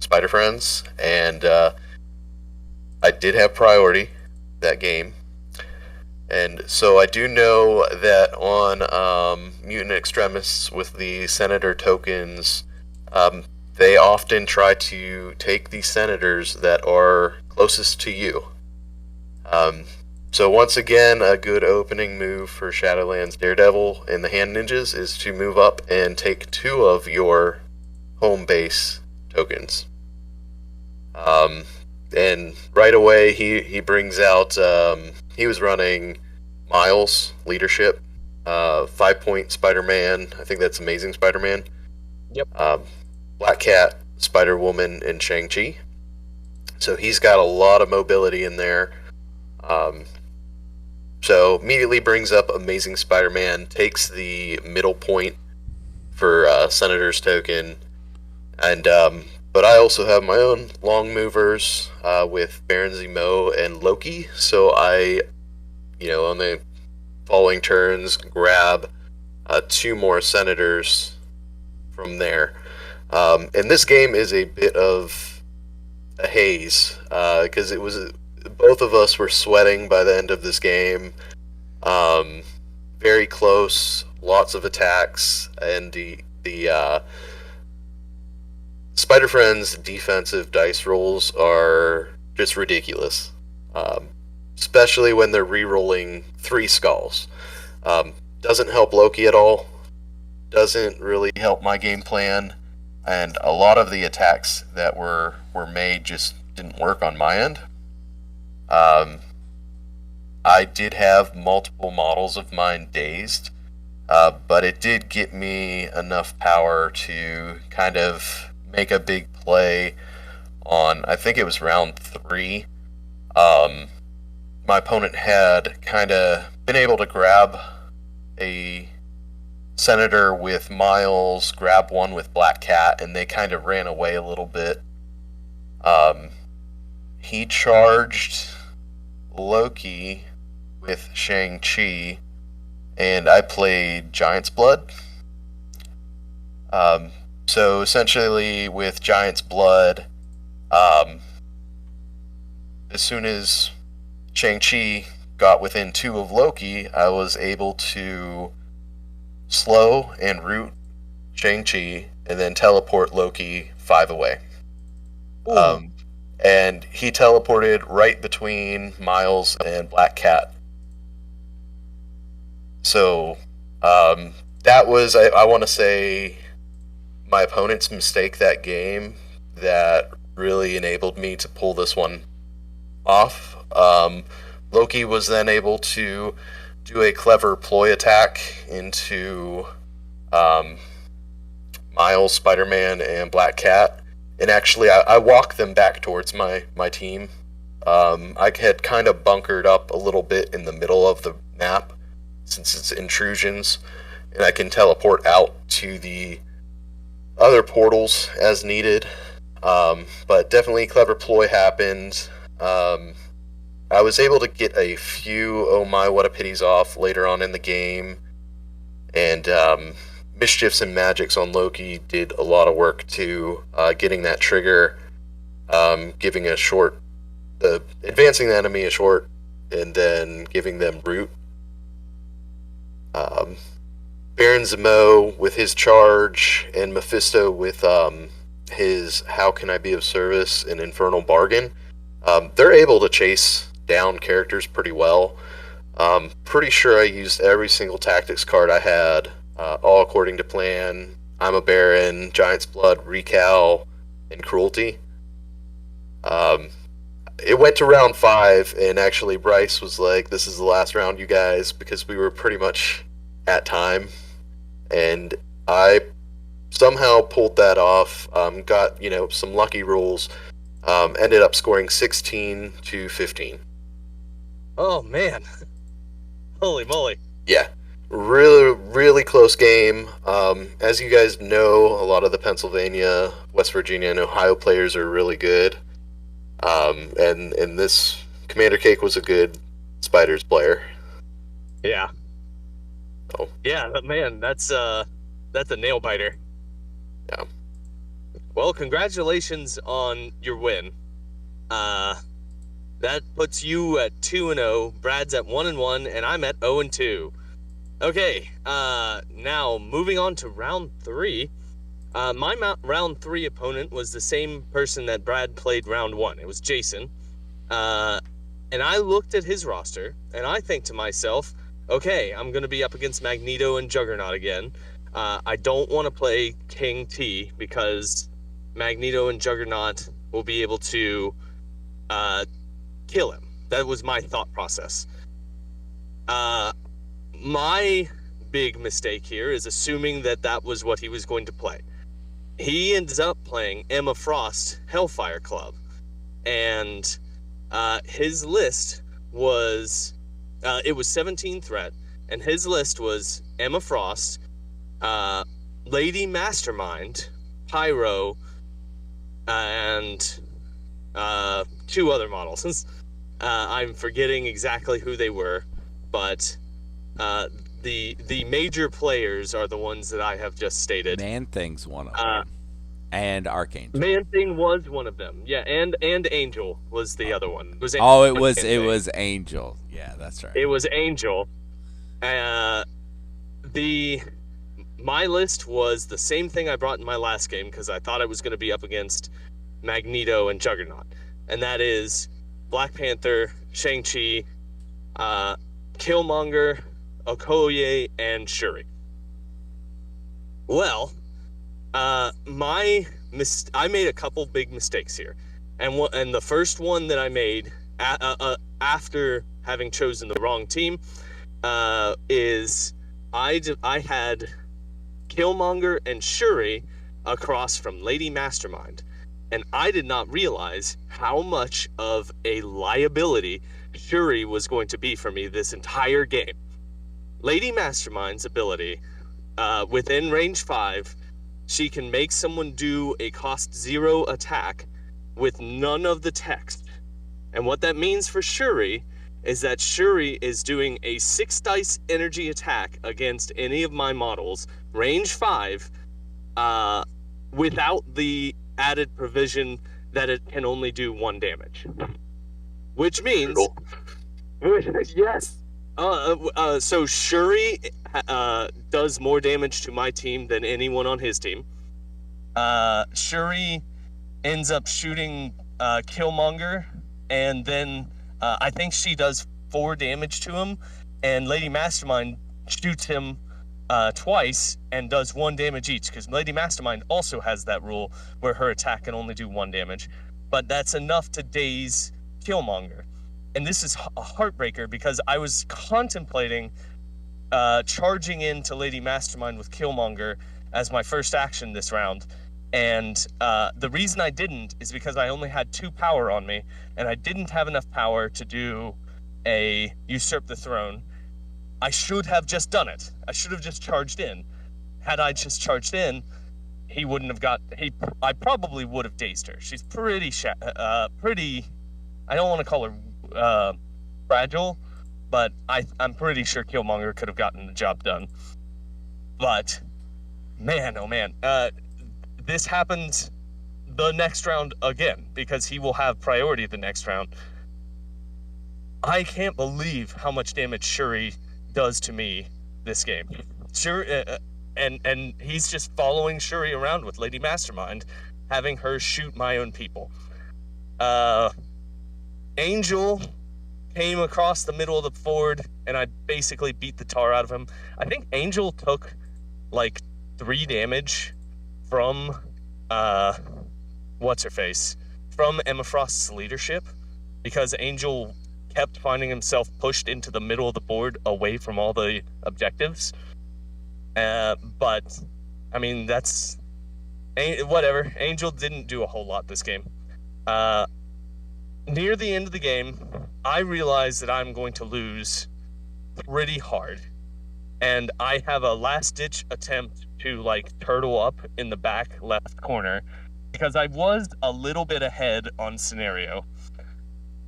spider friends, and I did have priority that game. And so I do know that on Mutant Extremists with the Senator tokens, they often try to take the Senators that are closest to you. So once again, a good opening move for Shadowlands Daredevil and the Hand Ninjas is to move up and take 2 of your home base tokens. And right away, he brings out, he was running Miles, Leadership, 5-point Spider-Man, I think that's Amazing Spider-Man. Yep. Black Cat, Spider-Woman, and Shang-Chi. So he's got a lot of mobility in there. So immediately brings up Amazing Spider-Man, takes the middle point for Senator's token, and but I also have my own long movers with Baron Zemo and Loki. So I, on the following turns, grab 2 more Senators from there. And this game is a bit of a haze because it was both of us were sweating by the end of this game. Very close, lots of attacks, and the Spider Friends defensive dice rolls are just ridiculous, especially when they're re-rolling 3 skulls. Doesn't help Loki at all. Doesn't really help my game plan, and a lot of the attacks that were made just didn't work on my end. I did have multiple models of mine dazed, but it did get me enough power to kind of make a big play on, I think it was round 3. My opponent had kind of been able to grab a Senator with Miles, grab one with Black Cat, and they kind of ran away a little bit. He charged Loki with Shang-Chi, and I played Giant's Blood. So essentially with Giant's Blood, as soon as Shang-Chi got within 2 of Loki, I was able to slow and root Shang-Chi and then teleport Loki 5 away. And he teleported right between Miles and Black Cat. So that was, I want to say, my opponent's mistake that game that really enabled me to pull this one off. Loki was then able to do a clever ploy attack into Miles, Spider-Man, and Black Cat. And actually, I walked them back towards my team. I had kind of bunkered up a little bit in the middle of the map, since it's intrusions, and I can teleport out to the other portals as needed. But definitely clever ploy happened. I was able to get a few oh my what a pities off later on in the game, and Mischiefs and Magics on Loki did a lot of work to getting that trigger, giving a short, advancing the enemy a short, and then giving them root. Baron Zemo with his charge, and Mephisto with his How Can I Be of Service and Infernal Bargain. They're able to chase down characters pretty well. Pretty sure I used every single tactics card I had, all according to plan. I'm a Baron, Giant's Blood, Recal, and Cruelty. It went to round 5, and actually Bryce was like, "This is the last round, you guys," because we were pretty much at time. And I somehow pulled that off, got, some lucky rolls, ended up scoring 16 to 15. Oh, man. Holy moly. Yeah. Really, really close game. As you guys know, a lot of the Pennsylvania, West Virginia, and Ohio players are really good. And this Commander Cake was a good Spiders player. Yeah. Oh yeah, man, that's a nail biter. Yeah. Well, congratulations on your win. That puts you at 2-0. Brad's at 1-1, and I'm at 0-2. Okay. Now moving on to round 3. My round 3 opponent was the same person that Brad played round 1. It was Jason. And I looked at his roster, and I think to myself, okay, I'm going to be up against Magneto and Juggernaut again. I don't want to play King T because Magneto and Juggernaut will be able to kill him. That was my thought process. My big mistake here is assuming that was what he was going to play. He ends up playing Emma Frost Hellfire Club, and his list was it was 17 threat, and his list was Emma Frost, Lady Mastermind, Pyro, and 2 other models. I'm forgetting exactly who they were, but the major players are the ones that I have just stated. Man-Thing's one of them. And Archangel. Man-Thing was one of them. Yeah, and Angel was the other one. It was Angel. Yeah, that's right. It was Angel. My list was the same thing I brought in my last game because I thought I was going to be up against Magneto and Juggernaut, and that is Black Panther, Shang-Chi, Killmonger, Okoye, and Shuri. Well, I made a couple big mistakes here, and the first one that I made after having chosen the wrong team is I had Killmonger and Shuri across from Lady Mastermind, and I did not realize how much of a liability Shuri was going to be for me this entire game. Lady Mastermind's ability, within range 5, she can make someone do a cost 0 attack with none of the text. And what that means for Shuri is that Shuri is doing a 6 dice energy attack against any of my models, range 5, without the added provision that it can only do 1 damage. Which means... Yes! So Shuri does more damage to my team than anyone on his team. Shuri ends up shooting Killmonger, and then I think she does 4 damage to him, and Lady Mastermind shoots him twice and does 1 damage each, because Lady Mastermind also has that rule where her attack can only do 1 damage, but that's enough to daze Killmonger. And this is a heartbreaker because I was contemplating charging into Lady Mastermind with Killmonger as my first action this round. And the reason I didn't is because I only had 2 power on me, and I didn't have enough power to do a usurp the throne. I should have just done it. I should have just charged in. Had I just charged in, he wouldn't have got... I probably would have dazed her. She's pretty... I don't want to call her fragile, but I'm pretty sure Killmonger could have gotten the job done. But, man, oh man, this happens the next round again, because he will have priority the next round. I can't believe how much damage Shuri does to me this game. Shuri, and he's just following Shuri around with Lady Mastermind, having her shoot my own people. Angel came across the middle of the board, and I basically beat the tar out of him. I think Angel took, like, 3 damage from, what's-her-face? From Emma Frost's leadership, because Angel kept finding himself pushed into the middle of the board away from all the objectives. But, I mean, that's... whatever. Angel didn't do a whole lot this game. Near the end of the game, I realize that I'm going to lose pretty hard. And I have a last-ditch attempt to, like, turtle up in the back left corner, because I was a little bit ahead on scenario.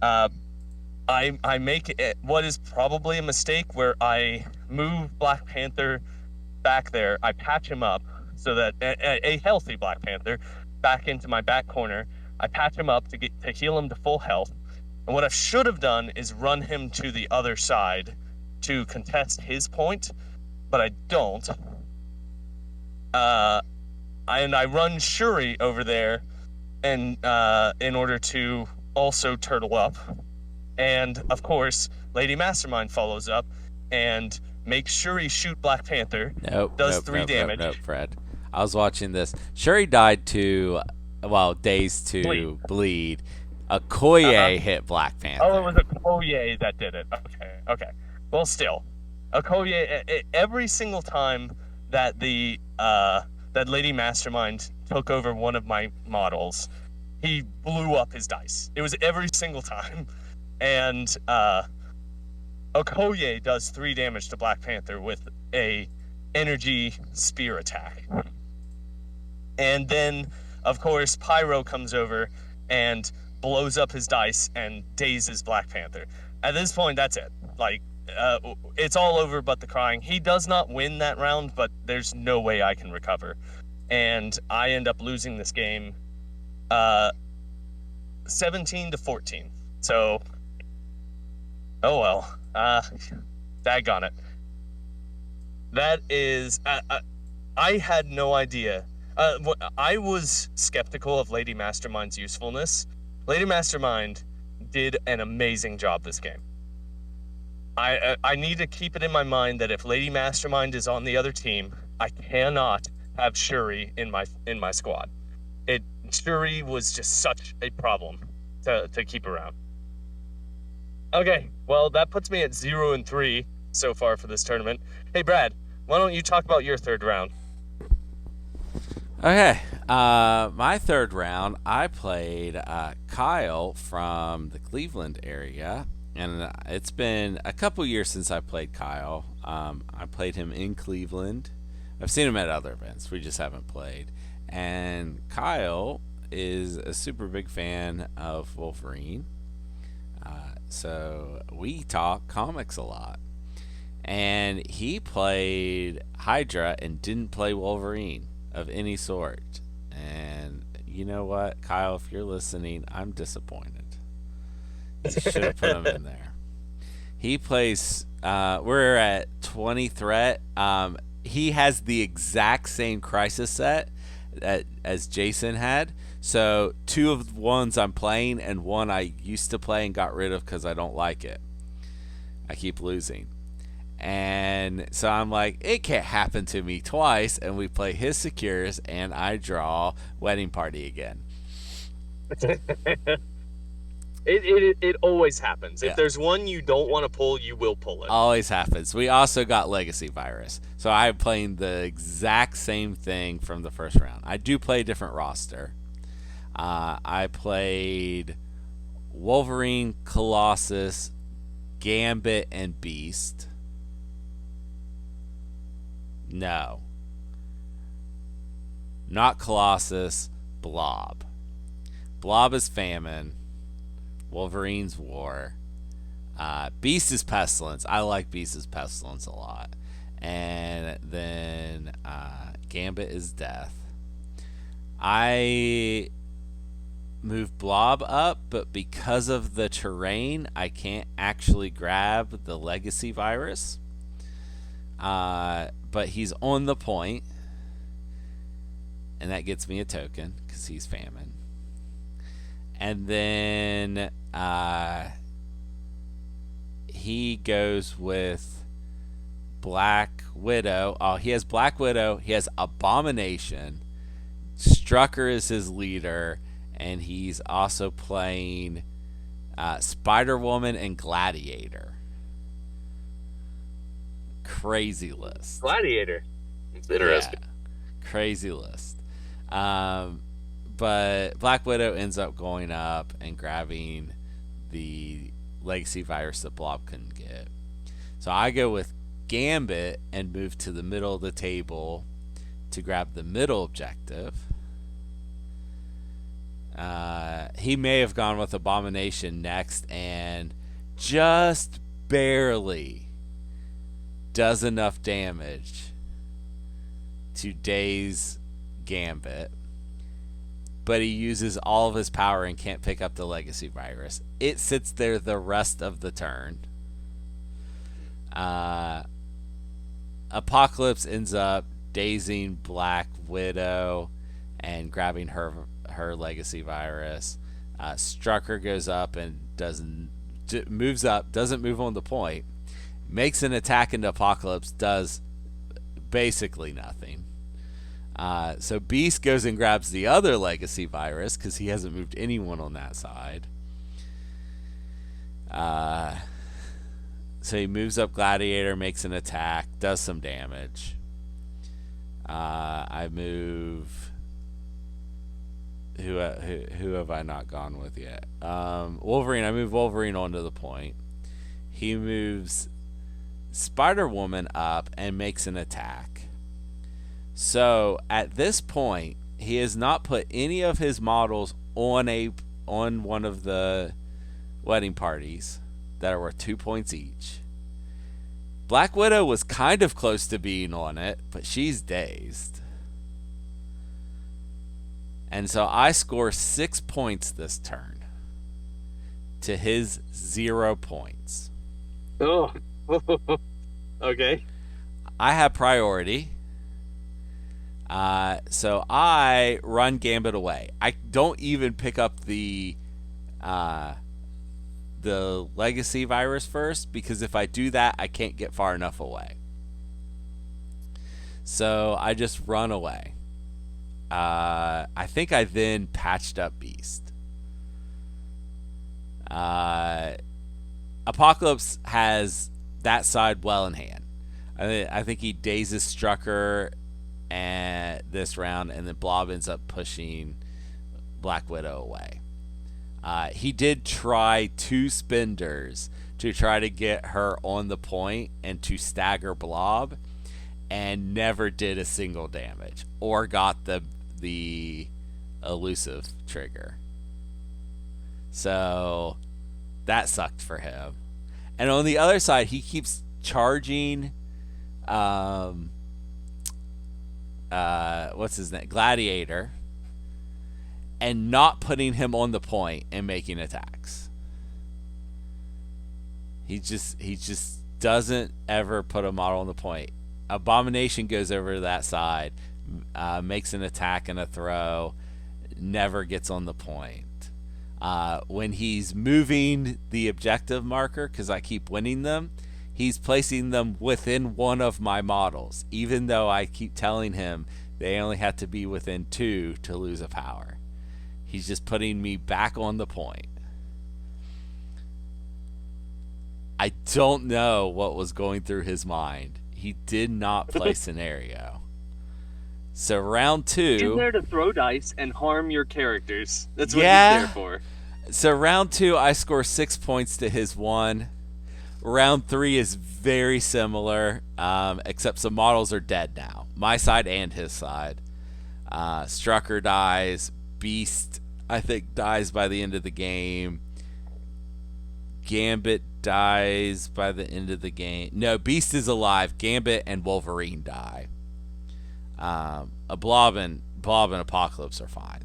I make what is probably a mistake where I move Black Panther back there. I patch him up so that a healthy Black Panther back into my back corner. I patch him up to heal him to full health. And what I should have done is run him to the other side to contest his point, but I don't. And I run Shuri over there, and in order to also turtle up. And of course, Lady Mastermind follows up and makes Shuri shoot Black Panther. Does 3 damage. Nope, Fred. I was watching this. Shuri died to, days to bleed. Okoye hit Black Panther. Oh, it was Okoye that did it. Okay. Well, still, Okoye. Every single time that that Lady Mastermind took over one of my models, he blew up his dice. It was every single time. And Okoye does 3 damage to Black Panther with a energy spear attack. And then, of course, Pyro comes over and blows up his dice and dazes Black Panther. At this point, that's it. It's all over but the crying. He does not win that round, but there's no way I can recover. And I end up losing this game 17-14. So, oh well. Daggone it. That is... I had no idea. I was skeptical of Lady Mastermind's usefulness. Lady Mastermind did an amazing job this game. I need to keep it in my mind that if Lady Mastermind is on the other team, I cannot have Shuri in my squad. Shuri was just such a problem to keep around. Okay, well, that puts me at 0-3 so far for this tournament. Hey, Brad, why don't you talk about your third round? Okay, my third round, I played Kyle from the Cleveland area, and it's been a couple years since I played Kyle. I played him in Cleveland. I've seen him at other events. We just haven't played. And Kyle is a super big fan of Wolverine. So we talk comics a lot. And he played Hydra and didn't play Wolverine of any sort. And you know what, Kyle, if you're listening, I'm disappointed. You should have put him in there. He plays, we're at 20 threat. He has the exact same crisis set as Jason had. So 2 of the ones I'm playing and 1 I used to play and got rid of because I don't like it. I keep losing. And so I'm like, it can't happen to me twice. And we play his secures and I draw Wedding Party again. It always happens. Yeah. If there's one you don't want to pull, you will pull it. Always happens. We also got Legacy Virus. So I'm playing the exact same thing from the first round. I do play a different roster. I played Wolverine, Colossus, Gambit, and Beast. No. Not Colossus, Blob. Blob is Famine. Wolverine's War. Beast is Pestilence. I like Beast's Pestilence a lot. And then Gambit is Death. I moved Blob up, but because of the terrain, I can't actually grab the Legacy Virus. But he's on the point, and that gets me a token because he's Famine. And then he goes with Black Widow. Oh, he has Black Widow. He has Abomination. Strucker is his leader, and he's also playing Spider-Woman and Gladiator. Crazy list. Gladiator. It's interesting. Yeah, crazy list. But Black Widow ends up going up and grabbing the Legacy Virus that Blob couldn't get. So I go with Gambit and move to the middle of the table to grab the middle objective. He may have gone with Abomination next and just barely does enough damage to daze Gambit, but he uses all of his power and can't pick up the legacy virus. It sits there the rest of the turn. Apocalypse ends up dazing Black Widow and grabbing her legacy virus. Strucker goes up and moves up, doesn't move on the point, makes an attack into Apocalypse, does basically nothing. So Beast goes and grabs the other legacy virus because he hasn't moved anyone on that side. So he moves up Gladiator, makes an attack, does some damage. I move. Who have I not gone with yet? Wolverine. I move Wolverine onto the point. He moves Spider-Woman up and makes an attack. So at this point, he has not put any of his models on one of the wedding parties that are worth 2 points each. Black Widow was kind of close to being on it, but she's dazed. And so I score 6 points this turn to his 0 points. Oh, okay. I have priority. So I run Gambit away. I don't even pick up the legacy virus first, because if I do that, I can't get far enough away. So I just run away. I think I then patched up Beast. Apocalypse has that side well in hand. I think he dazes Strucker and this round, and then Blob ends up pushing Black Widow away. He did try 2 spinders to try to get her on the point and to stagger Blob, and never did a single damage or got the elusive trigger. So that sucked for him. And on the other side, he keeps charging what's his name? Gladiator, and not putting him on the point and making attacks. He just doesn't ever put a model on the point. Abomination goes over to that side, makes an attack and a throw, never gets on the point. When he's moving the objective marker, because I keep winning them, he's placing them within one of my models, even though I keep telling him they only have to be within 2 to lose a power. He's just putting me back on the point. I don't know what was going through his mind. He did not play scenario. So round 2... He's there to throw dice and harm your characters. That's what Yeah. he's there for. So round 2, I score 6 points to his 1. Round 3 is very similar, except some models are dead now. My side and his side. Strucker dies. Beast, I think, dies by the end of the game. Gambit dies by the end of the game. No, Beast is alive. Gambit and Wolverine die. Blob and Apocalypse are fine.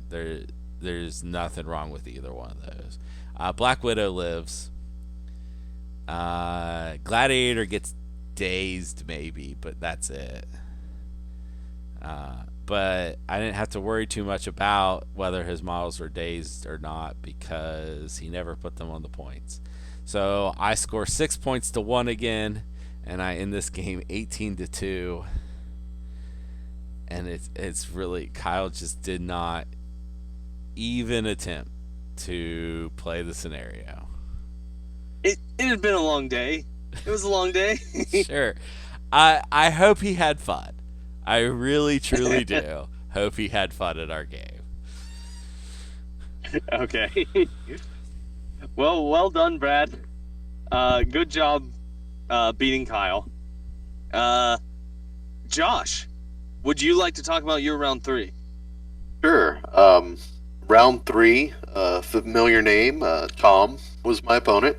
There's nothing wrong with either one of those. Black Widow lives. Gladiator gets dazed maybe, but that's it. But I didn't have to worry too much about whether his models were dazed or not, because he never put them on the points. So I score 6 points to 1 again, and I end this game 18-2. And it's really, Kyle just did not even attempt to play the scenario. It had been a long day. It was a long day. Sure. I hope he had fun. I really, truly do hope he had fun at our game. Okay. Well done, Brad. Good job beating Kyle. Josh, would you like to talk about your round 3? Sure. Round 3, familiar name, Tom was my opponent.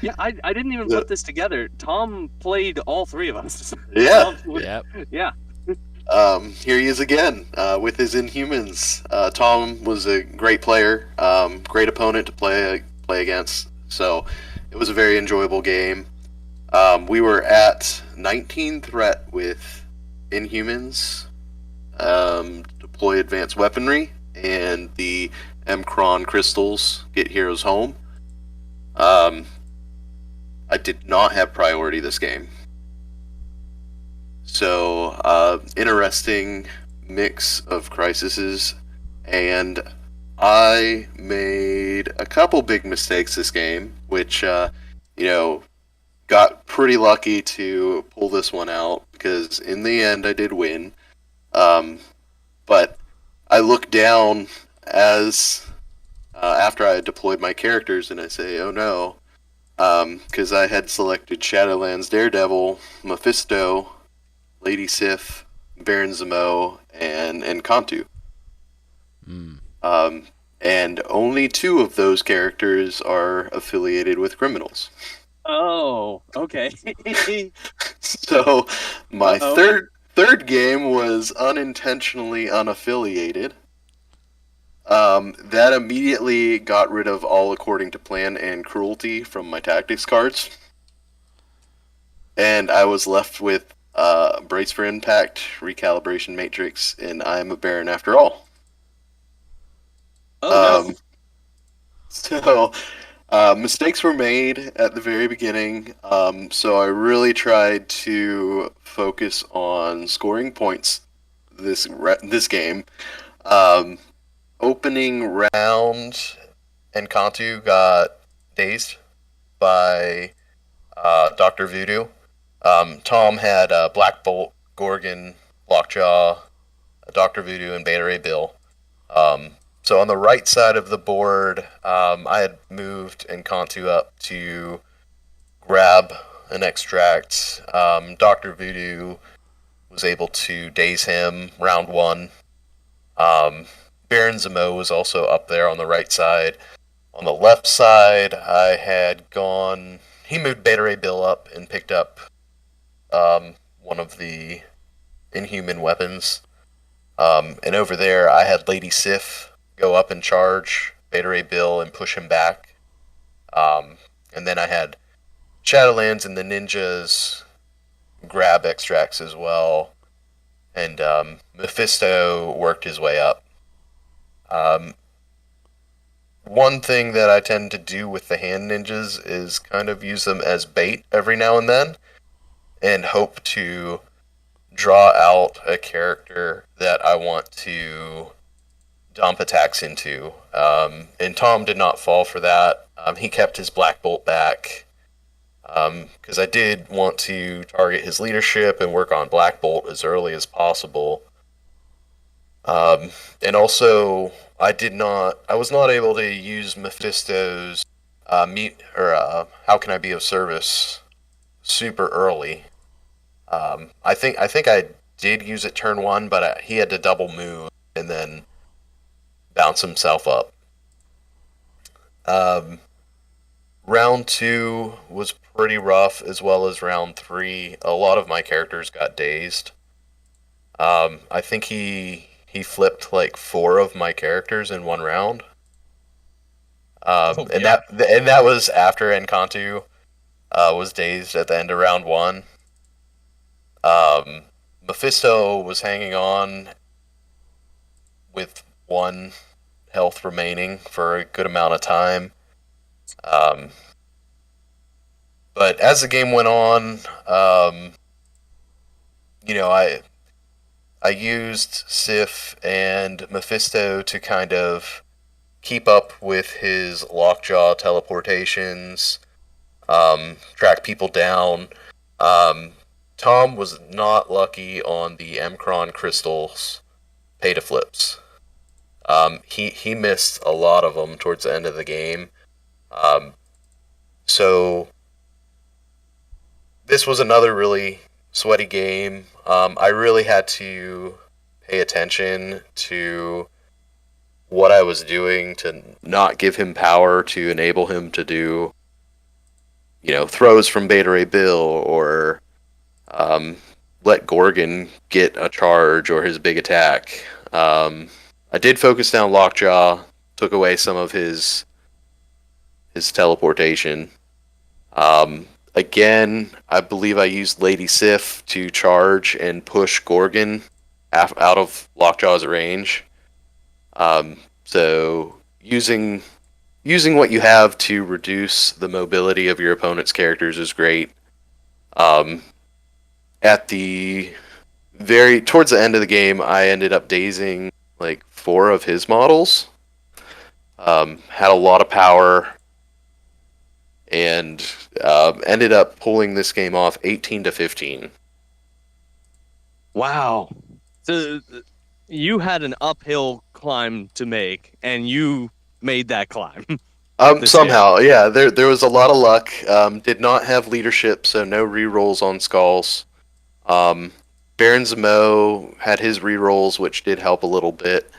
Yeah, I didn't even put this together. Tom played all three of us. Yeah. Yep. Yeah. Here he is again with his Inhumans. Tom was a great player, great opponent to play against. So it was a very enjoyable game. We were at 19 threat with Inhumans, deploy advanced weaponry, and the Mcron crystals get heroes home. I did not have priority this game. So, interesting mix of crises, and I made a couple big mistakes this game, which, got pretty lucky to pull this one out, because in the end I did win. But I look down as after I had deployed my characters, and I say, "Oh no," because I had selected Shadowlands Daredevil, Mephisto, Lady Sif, Baron Zemo, and Kantu. And only 2 of those characters are affiliated with criminals. Oh, okay. So my third game was unintentionally unaffiliated. That immediately got rid of all according to plan and cruelty from my tactics cards. And I was left with Brace for Impact, Recalibration Matrix, and I'm a Baron after all. Oh, no. So, mistakes were made at the very beginning, so I really tried to focus on scoring points this game. Opening round, Encantu got dazed by Dr. Voodoo. Tom had Black Bolt, Gorgon, Lockjaw, Dr. Voodoo, and Beta Ray Bill. So on the right side of the board, I had moved Encantu up to grab an extract. Dr. Voodoo was able to daze him round 1. Baron Zemo was also up there on the right side. On the left side, I had gone... He moved Beta Ray Bill up and picked up one of the Inhuman weapons. And over there, I had Lady Sif go up and charge Beta Ray Bill and push him back. And then I had Shadowlands and the ninjas grab extracts as well. And Mephisto worked his way up. One thing that I tend to do with the hand ninjas is kind of use them as bait every now and then and hope to draw out a character that I want to dump attacks into. And Tom did not fall for that. He kept his Black Bolt back because I did want to target his leadership and work on Black Bolt as early as possible. And also, I was not able to use Mephisto's how can I be of service super early. I think I did use it turn 1, but he had to double move and then bounce himself up. Round 2 was pretty rough, as well as round 3. A lot of my characters got dazed. I think he flipped like 4 of my characters in one round. And that was after Encantu was dazed at the end of round 1. Mephisto was hanging on with 1 health remaining for a good amount of time. But as the game went on, I used Sif and Mephisto to kind of keep up with his Lockjaw teleportations, track people down. Tom was not lucky on the Mcron crystals pay to flips. He missed a lot of them towards the end of the game. So this was another really sweaty game. I really had to pay attention to what I was doing to not give him power to enable him to do throws from Beta Ray Bill, or let Gorgon get a charge or his big attack. I did focus down Lockjaw, took away some of his teleportation. Again, I believe I used Lady Sif to charge and push Gorgon out of Lockjaw's range. So using what you have to reduce the mobility of your opponent's characters is great. At the towards the end of the game, I ended up dazing like 4 of his models. Had a lot of power, and ended up pulling this game off 18-15. Wow. So you had an uphill climb to make, and you made that climb. Somehow, yeah. There was a lot of luck. Did not have leadership, so no rerolls on skulls. Baron Zemo had his rerolls, which did help a little bit.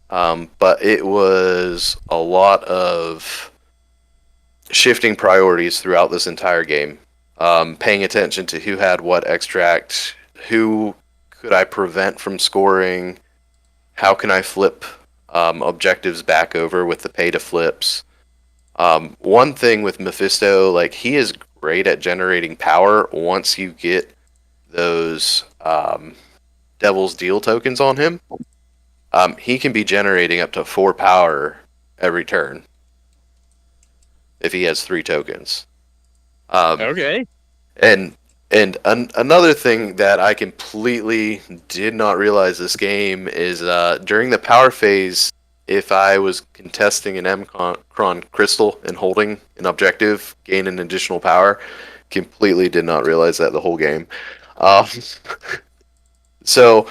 But it was a lot of shifting priorities throughout this entire game. Paying attention to who had what extract, who could I prevent from scoring, how can I flip objectives back over with the pay to flips. One thing with Mephisto, like, he is great at generating power once you get those Devil's Deal tokens on him. He can be generating up to 4 power every turn if he has 3 tokens. Okay. And another thing that I completely did not realize this game is during the power phase, if I was contesting an Mcron crystal and holding an objective, gain an additional power. Completely did not realize that the whole game. So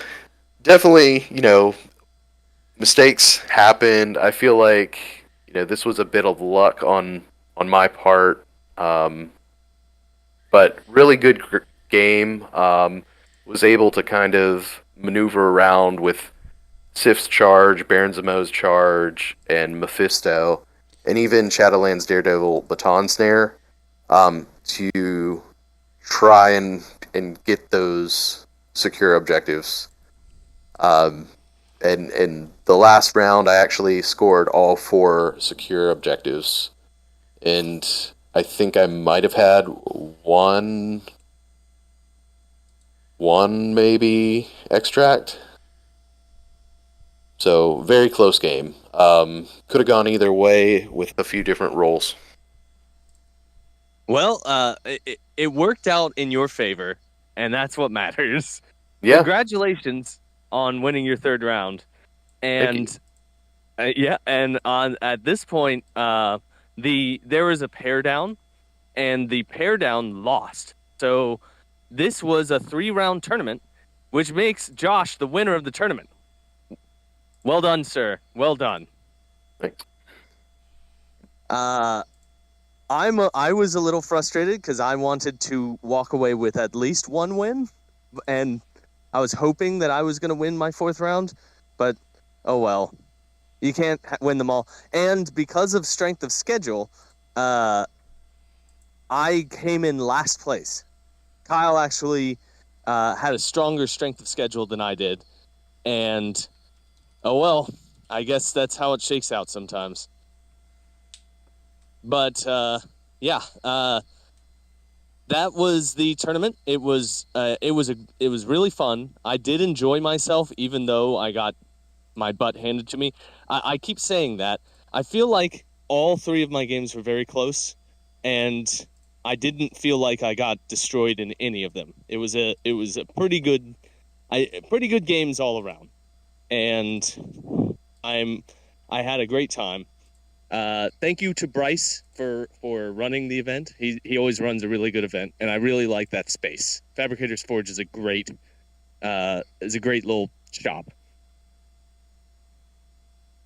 definitely, mistakes happened. I feel like this was a bit of luck on my part, but really good game. Was able to kind of maneuver around with Sif's charge, Baron Zemo's charge, and Mephisto, and even Shadowland's Daredevil Baton Snare, to try and get those secure objectives. And the last round, I actually scored all 4 secure objectives, and I think I might have had one extract. So very close game. Could have gone either way with a few different roles. Well, it worked out in your favor, and that's what matters. Yeah. Congratulations on winning your 3rd round. And at this point, there was a pair down, and the pair down lost. So this was a 3-round tournament, which makes Josh the winner of the tournament. Well done, sir. Well done. Thanks. I was a little frustrated because I wanted to walk away with at least 1 win, and I was hoping that I was going to win my 4th round, but oh well. You can't win them all. And because of strength of schedule, I came in last place. Kyle actually had a stronger strength of schedule than I did, and oh well, I guess that's how it shakes out sometimes. But that was the tournament. It was really fun. I did enjoy myself, even though I got my butt handed to me. I keep saying that. I feel like all 3 of my games were very close, and I didn't feel like I got destroyed in any of them. It was a pretty good games all around, and I had a great time. Thank you to Bryce for running the event. He always runs a really good event, and I really like that space. Fabricators Forge is a great little shop.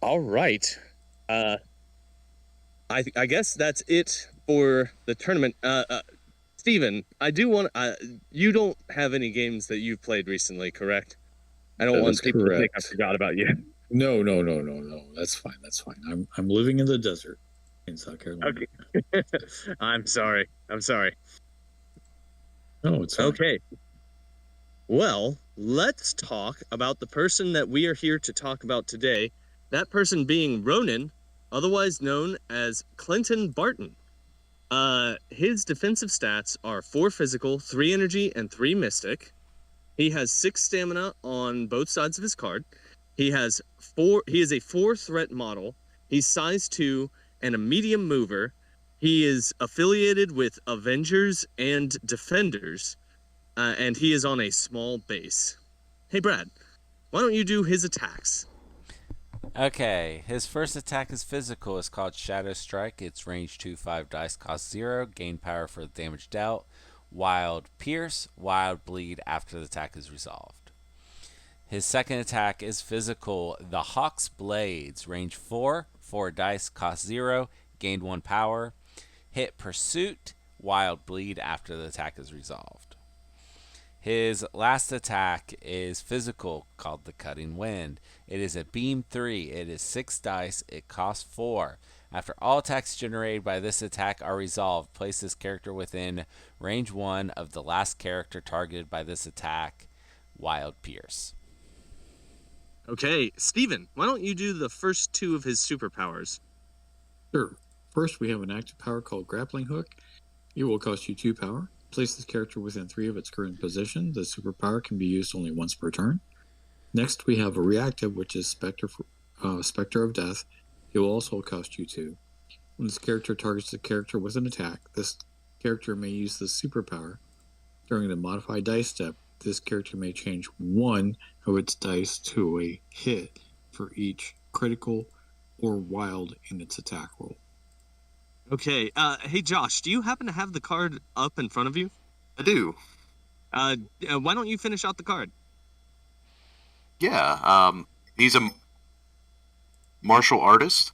All right. I guess that's it for the tournament. Steven, I do want you don't have any games that you've played recently, correct? I don't want people to think I forgot about you. No. That's fine. I'm living in the desert. in South Carolina. Okay. I'm sorry. No, it's fine. Okay. Well, let's talk about the person that we are here to talk about today. That person being Ronin, otherwise known as Clinton Barton. His defensive stats are 4 physical, 3 energy, and 3 mystic. He has 6 stamina on both sides of his card. He is a 4 threat model. He's size 2 and a medium mover. He is affiliated with Avengers and Defenders, and he is on a small base. Hey, Brad, why don't you do his attacks? Okay, his first attack is physical. It's called Shadow Strike. It's range 2, 5 dice, cost 0. Gain power for the damage dealt. Wild Pierce, Wild Bleed after the attack is resolved. His second attack is physical. The Hawk's Blades, range 4, 4 dice, cost 0. Gained 1 power. Hit Pursuit, Wild Bleed after the attack is resolved. His last attack is physical, called the Cutting Wind. It is a beam 3. It is 6 dice. It costs 4. After all attacks generated by this attack are resolved, place this character within range 1 of the last character targeted by this attack, Wild Pierce. Okay, Steven, why don't you do the first 2 of his superpowers? Sure. First, we have an active power called Grappling Hook. It will cost you 2 power. Place this character within 3 of its current position. The superpower can be used only once per turn. Next, we have a reactive, which is Spectre of Death. It will also cost you 2. When this character targets the character with an attack, this character may use the superpower. During the modified dice step, this character may change 1 of its dice to a hit for each critical or wild in its attack roll. Okay, hey Josh, do you happen to have the card up in front of you? I do. Why don't you finish out the card? Yeah. He's a martial artist,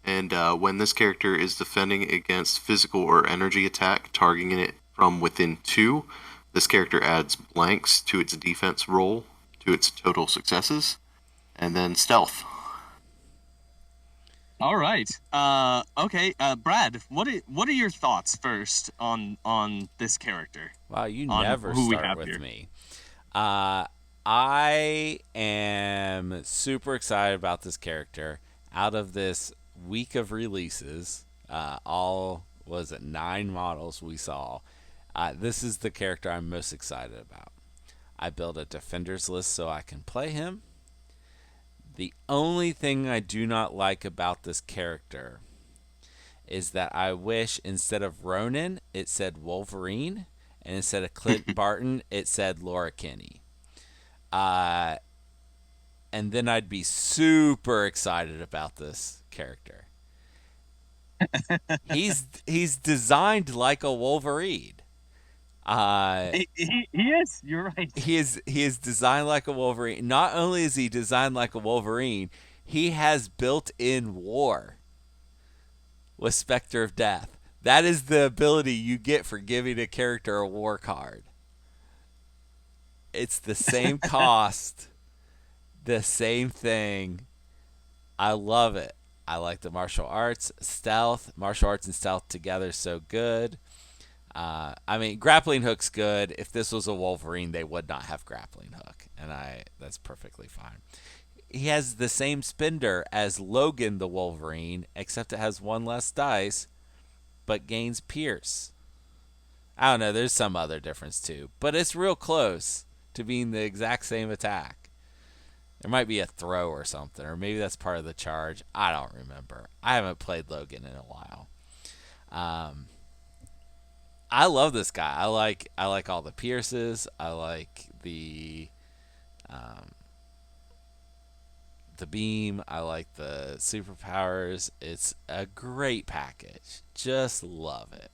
and when this character is defending against physical or energy attack, targeting it from within 2, this character adds blanks to its defense roll to its total successes, and then stealth. All right. Okay. Brad, what are your thoughts first on this character? Wow, you On never who we start have with here. me. I am super excited about this character. Out of this week of releases, all was it 9 models we saw. This is the character I'm most excited about. I built a defenders list so I can play him. The only thing I do not like about this character is that I wish instead of Ronin, it said Wolverine, and instead of Clint Barton, it said Laura Kinney. And then I'd be super excited about this character. He's designed like a Wolverine. He is. You're right. He is designed like a Wolverine. Not only is he designed like a Wolverine, he has built-in war with Spectre of Death. That is the ability you get for giving a character a war card. It's the same cost, the same thing. I love it. I like the martial arts, stealth. Martial arts and stealth together so good. I mean, grappling hook's good. If this was a Wolverine, they would not have grappling hook, and that's perfectly fine. He has the same spender as Logan the Wolverine, except it has 1 less dice, but gains Pierce. I don't know, there's some other difference too, but it's real close to being the exact same attack. There might be a throw or something, or maybe that's part of the charge. I don't remember. I haven't played Logan in a while. I love this guy. I like all the Pierces. I like the beam. I like the superpowers. It's a great package. Just love it.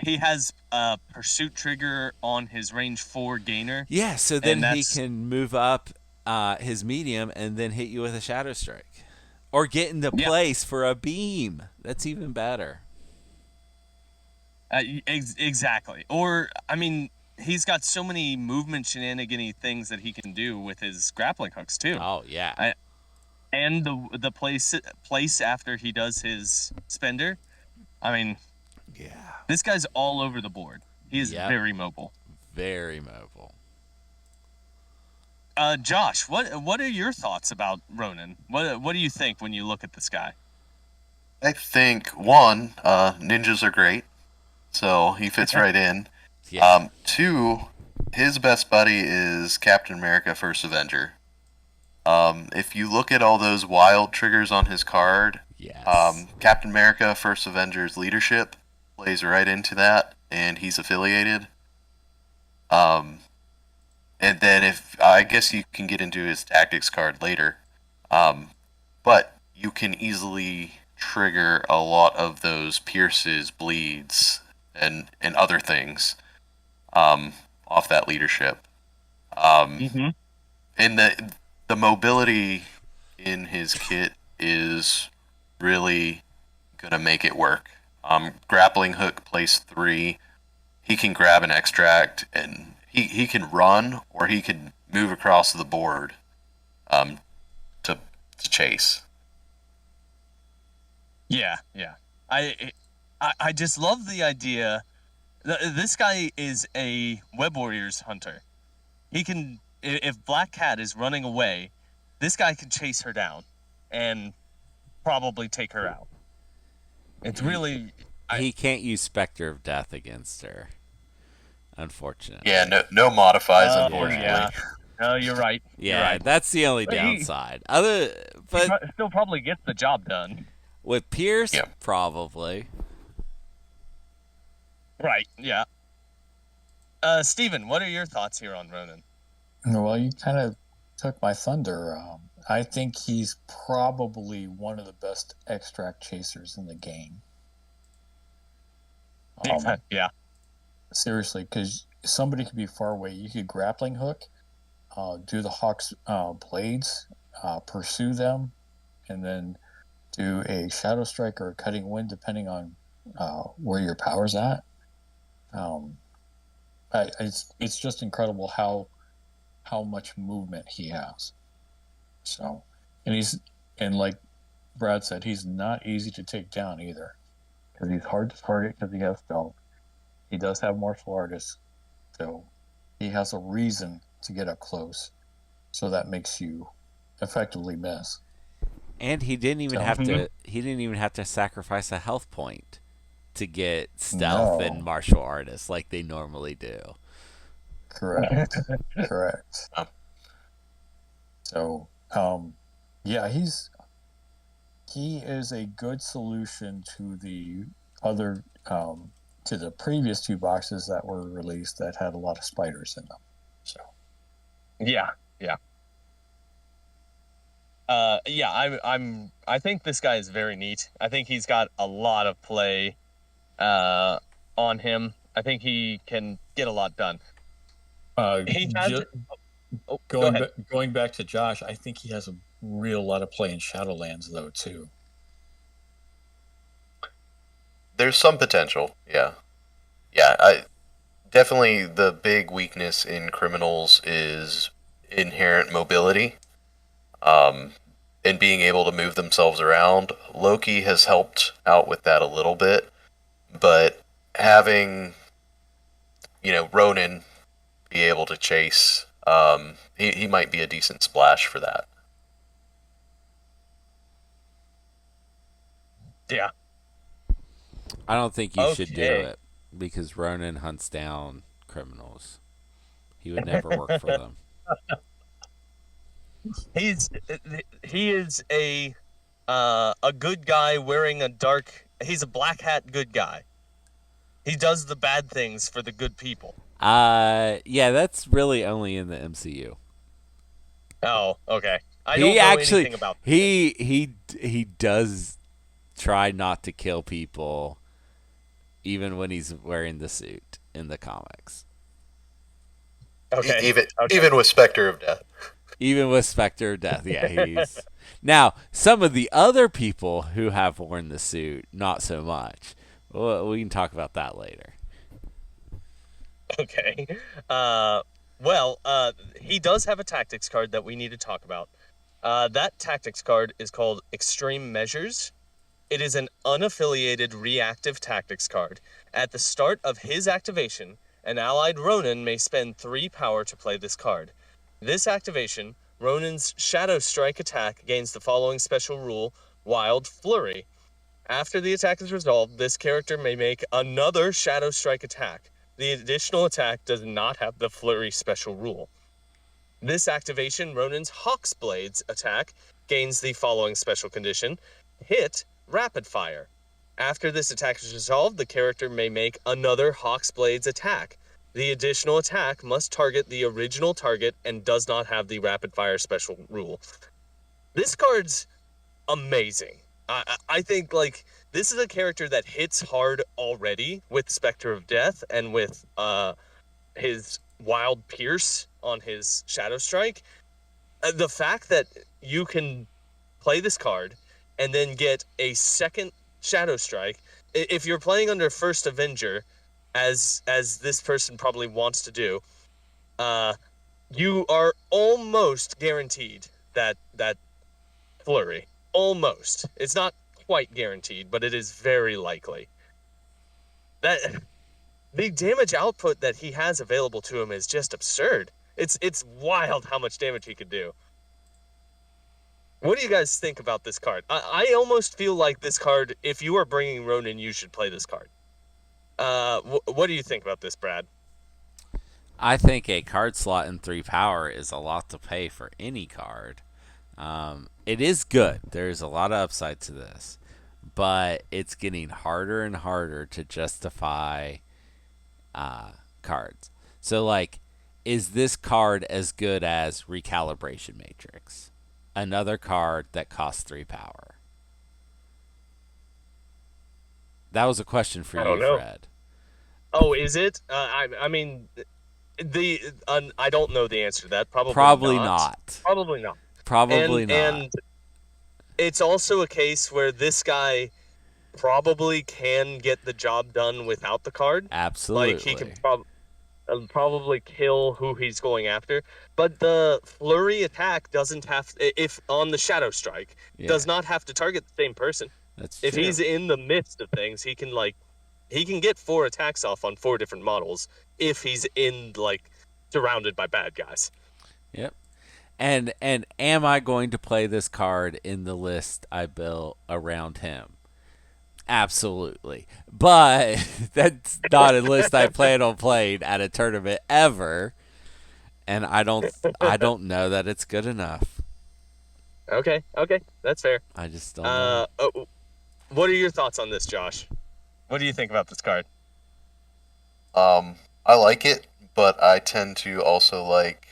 He has a pursuit trigger on his range 4 gainer. Yeah, so then he can move up his medium and then hit you with a shadow strike, or get into place for a beam. That's even better. Exactly. Or, I mean, he's got so many movement shenanigan-y things that he can do with his grappling hooks, too. Oh, yeah. and the place after he does his spender. I mean, Yeah. this guy's all over the board. He is Yep. very mobile. Very mobile. Josh, what are your thoughts about Ronin? What do you think when you look at this guy? I think one, ninjas are great, so he fits right in. Yeah. Two, his best buddy is Captain America: First Avenger. If you look at all those wild triggers on his card, Yes. Captain America: First Avenger's leadership plays right into that, and he's affiliated. Um, and then if I guess you can get into his tactics card later, but you can easily trigger a lot of those pierces, bleeds, and other things off that leadership. Mm-hmm. And the mobility in his kit is really gonna make it work. Grappling hook place 3. He can grab an extract, and he can run, or he can move across the board um, to chase. Yeah. I just love the idea. This guy is a Web Warriors hunter. He can, if Black Cat is running away, this guy can chase her down and probably take her out. It's really He can't use Spectre of Death against her, unfortunately. Yeah, no modifies, Oh, unfortunately. yeah. No, you're right. Yeah, You're right. that's the only But he- downside. But Still probably gets the job done. with Pierce, Yeah. probably. Right. Yeah. Steven, what are your thoughts here on Ronin? Well, you kind of took my thunder. I think he's probably one of the best extract chasers in the game. Yeah. Seriously, because somebody could be far away. You could grappling hook, do the Hawk's blades, pursue them, and then do a shadow strike or a cutting wind, depending on where your power's at. It's just incredible how much movement he has. So, and like Brad said, he's not easy to take down either, because he's hard to target because he has stealth. He does have martial artists, so he has a reason to get up close. So that makes you effectively miss. And he didn't even So- have to. He didn't even have to sacrifice a health point to get stealth No. and martial artists like they normally do. Correct. Correct. Oh. So, yeah, he is a good solution to the other to the previous 2 boxes that were released that had a lot of spiders in them. So, Yeah. I think this guy is very neat. I think he's got a lot of play on him. I think he can get a lot done. He has go ahead. going back to Josh, I think he has a real lot of play in Shadowlands though too. There's some potential, yeah. I definitely the big weakness in criminals is inherent mobility, and being able to move themselves around. Loki has helped out with that a little bit, but having Ronin be able to chase, he might be a decent splash for that. Yeah. I don't think you should do Okay. it because Ronin hunts down criminals. He would never work for them. He is a good guy wearing a dark. He's a black hat good guy. He does the bad things for the good people. Yeah, that's really only in the MCU. Oh, okay. I don't He know actually anything about he does try not to kill people, even when he's wearing the suit in the comics. Okay. Even with Spectre of Death. Even with Spectre of Death, yeah, he's now some of the other people who have worn the suit, not so much. Well, we can talk about that later. Okay. He does have a tactics card that we need to talk about. That tactics card is called Extreme Measures. It is an unaffiliated reactive tactics card. At the start of his activation, an allied Ronin may spend 3 power to play this card. This activation, Ronin's Shadow Strike attack gains the following special rule, Wild Flurry. After the attack is resolved, this character may make another Shadow Strike attack. The additional attack does not have the Flurry special rule. This activation, Ronin's Hawk's Blades attack, gains the following special condition, Hit Rapid Fire. After this attack is resolved, the character may make another Hawk's Blades attack. The additional attack must target the original target and does not have the Rapid Fire special rule. This card's amazing. I think, like, this is a character that hits hard already with Spectre of Death and with his Wild Pierce on his Shadow Strike. The fact that you can play this card and then get a second Shadow Strike, if you're playing under First Avenger, as this person probably wants to do, you are almost guaranteed that flurry. Almost. It's not quite guaranteed, but it is very likely. That the damage output that he has available to him is just absurd. It's wild how much damage he could do. What do you guys think about this card? I almost feel like this card, if you are bringing Ronin, you should play this card. What do you think about this, Brad? I think a card slot in 3 power is a lot to pay for any card. It is good. There's a lot of upside to this, but it's getting harder and harder to justify cards. So, like, is this card as good as Recalibration Matrix? Another card that costs 3 power. That was a question for you, Fred. Oh, is it? I mean, I don't know the answer to that. Probably not. Probably not. Probably not. And it's also a case where this guy probably can get the job done without the card. Absolutely. Like, he can probably kill who he's going after. But the flurry attack doesn't have, if on the Shadow Strike, does not have to target the same person. That's if true. He's in the midst of things, he can get 4 attacks off on 4 different models if he's surrounded by bad guys. Yep. And am I going to play this card in the list I built around him? Absolutely. But that's not a list I plan on playing at a tournament ever. And I don't know that it's good enough. Okay, that's fair. I just don't know. What are your thoughts on this, Josh? What do you think about this card? I like it, but I tend to also like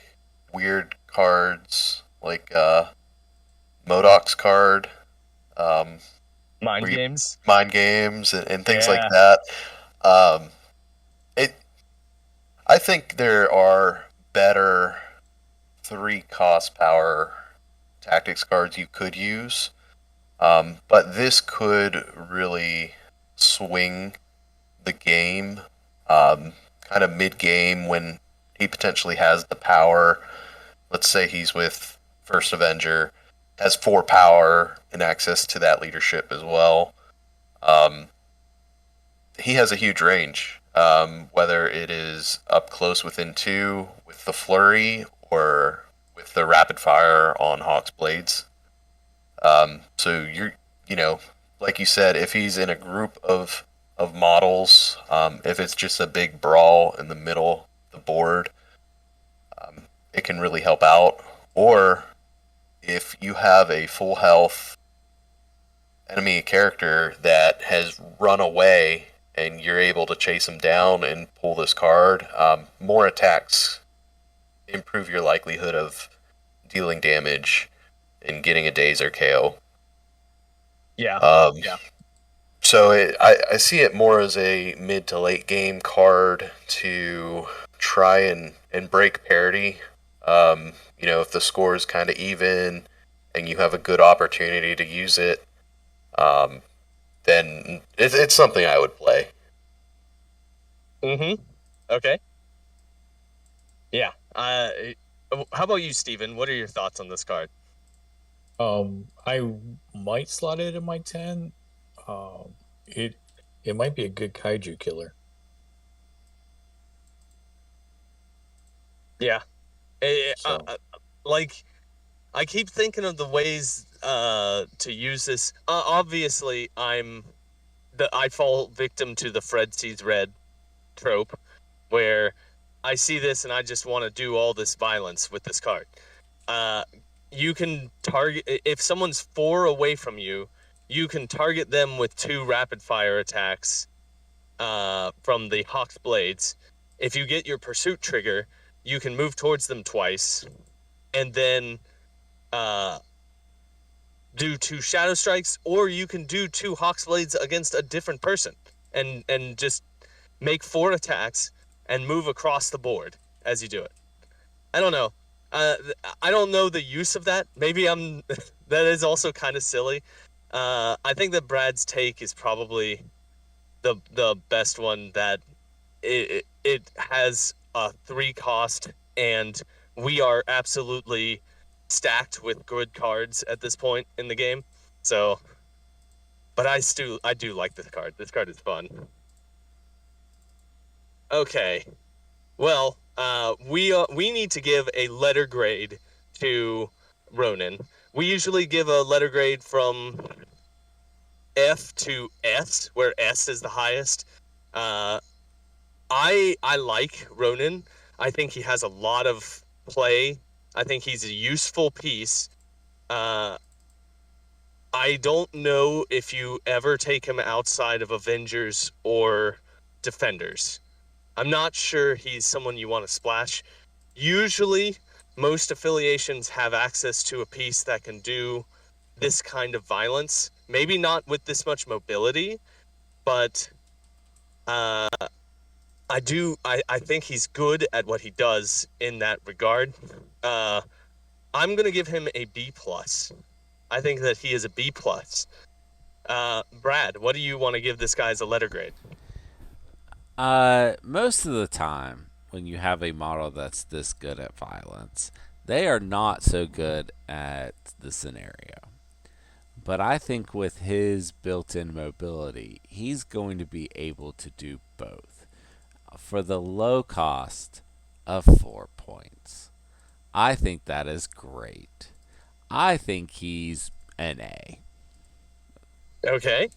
weird cards, like Modoc's card. Mind games and things like that. I think there are better 3 cost power tactics cards you could use, but this could really swing the game, kind of mid-game when he potentially has the power. Let's say he's with First Avenger, has 4 power and access to that leadership as well. He has a huge range, whether it is up close within 2 with the flurry or with the rapid fire on Hawk's Blades. So like you said, if he's in a group of models, if it's just a big brawl in the middle of the board, it can really help out. Or if you have a full health enemy character that has run away and you're able to chase him down and pull this card, more attacks improve your likelihood of dealing damage and getting a daze or KO. Yeah. So I see it more as a mid to late game card to try and break parity. If the score is kind of even and you have a good opportunity to use it, then it's something I would play. Okay. Yeah. How about you, Steven? What are your thoughts on this card? I might slot it in my 10. It it might be a good kaiju killer. Yeah. So Like, I keep thinking of the ways to use this. Obviously, I fall victim to the Fred sees red trope, where I see this and I just want to do all this violence with this card. Uh, you can target if someone's 4 away from you. You can target them with 2 rapid fire attacks from the Hawk's blades. If you get your pursuit trigger, you can move towards them twice, and then uh, do 2 shadow strikes, or you can do 2 Hawk's blades against a different person, and just make 4 attacks and move across the board as you do it. I don't know. I don't know the use of that. Maybe I'm. That is also kind of silly. I think that Brad's take is probably the best one. That it has a 3 cost, and we are absolutely stacked with good cards at this point in the game. So, but I do like this card. This card is fun. Okay. Well, we need to give a letter grade to Ronin. We usually give a letter grade from F to S, where S is the highest. Uh, I like Ronin. I think he has a lot of play. I think he's a useful piece. Uh, I don't know if you ever take him outside of Avengers or Defenders. I'm not sure he's someone you want to splash. Usually, most affiliations have access to a piece that can do this kind of violence. Maybe not with this much mobility, but uh, I think he's good at what he does in that regard. Uh, I'm gonna give him a B plus. I think that he is a B plus. Brad, what do you want to give this guy as a letter grade? Most of the time, when you have a model that's this good at violence, they are not so good at the scenario. But I think with his built in mobility, he's going to be able to do both for the low cost of 4 points. I think that is great. I think he's an A. Okay.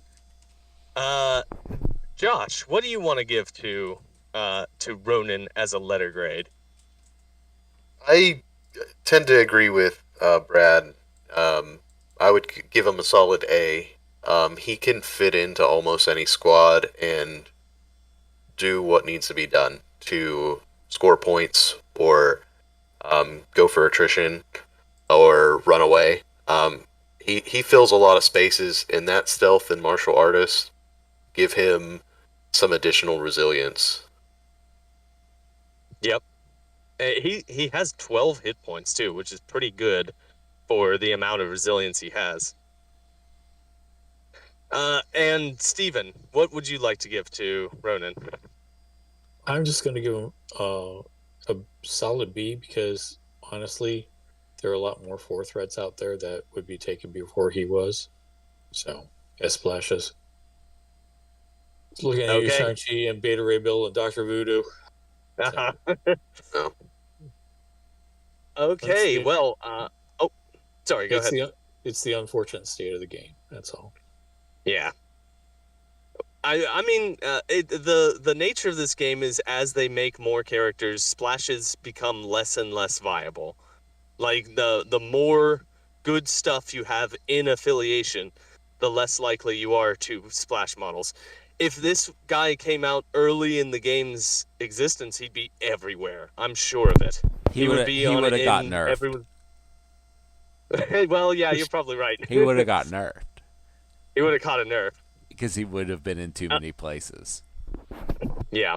Uh, Josh, what do you want to give to Ronin as a letter grade? I tend to agree with Brad. Um, I would give him a solid A. He can fit into almost any squad and do what needs to be done to score points or go for attrition or run away. He fills a lot of spaces, in that stealth and martial artist give him some additional resilience. Yep. He has 12 hit points too, which is pretty good for the amount of resilience he has. And Steven, what would you like to give to Ronin? I'm just going to give him a solid B because honestly, there are a lot more 4 threats out there that would be taken before he was. So, S splashes. Looking at you, Okay. Shang-Chi and Beta Ray Bill and Dr. Voodoo. Uh-huh. No. Okay. The, Well, oh, sorry. Go it's ahead. it's the unfortunate state of the game. That's all. Yeah. I mean, the nature of this game is as they make more characters, splashes become less and less viable. Like the more good stuff you have in affiliation, the less likely you are to splash models. If this guy came out early in the game's existence, he'd be everywhere. I'm sure of it. He would be He on would it have got in nerfed. everyone. Well, yeah, you're probably right. He would have got nerfed He would have caught a nerf. because he would have been in too many places. Yeah.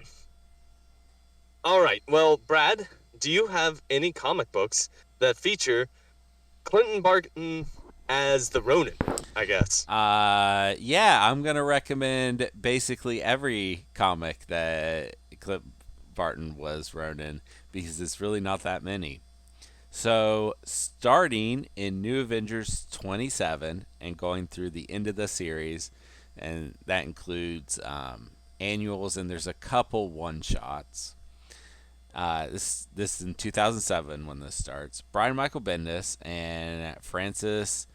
All right. Well, Brad, do you have any comic books that feature Clinton Barton as the Ronin, I guess? Yeah, I'm gonna recommend basically every comic that Clip Barton was Ronin because it's really not that many. So, starting in New Avengers 27 and going through the end of the series, and that includes annuals, and there's a couple one shots. This is in 2007 when this starts. Brian Michael Bendis and Francis.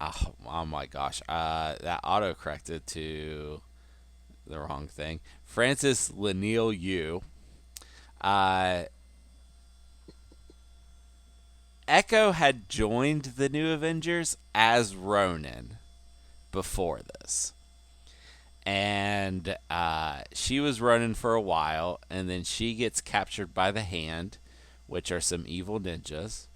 Oh my gosh, that auto corrected to the wrong thing. Francis Leinil Yu. Echo had joined the New Avengers as Ronin before this. And she was Ronin for a while, and then she gets captured by the Hand, which are some evil ninjas.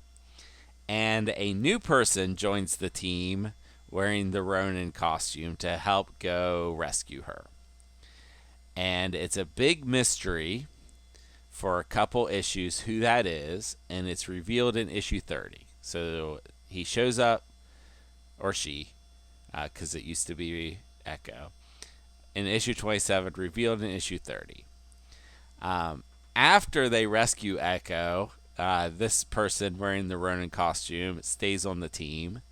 And a new person joins the team wearing the Ronin costume to help go rescue her. And it's a big mystery for a couple issues who that is, and it's revealed in issue 30. So he shows up, or she, because it used to be Echo, in issue 27, revealed in issue 30. After they rescue Echo, this person wearing the Ronin costume stays on the team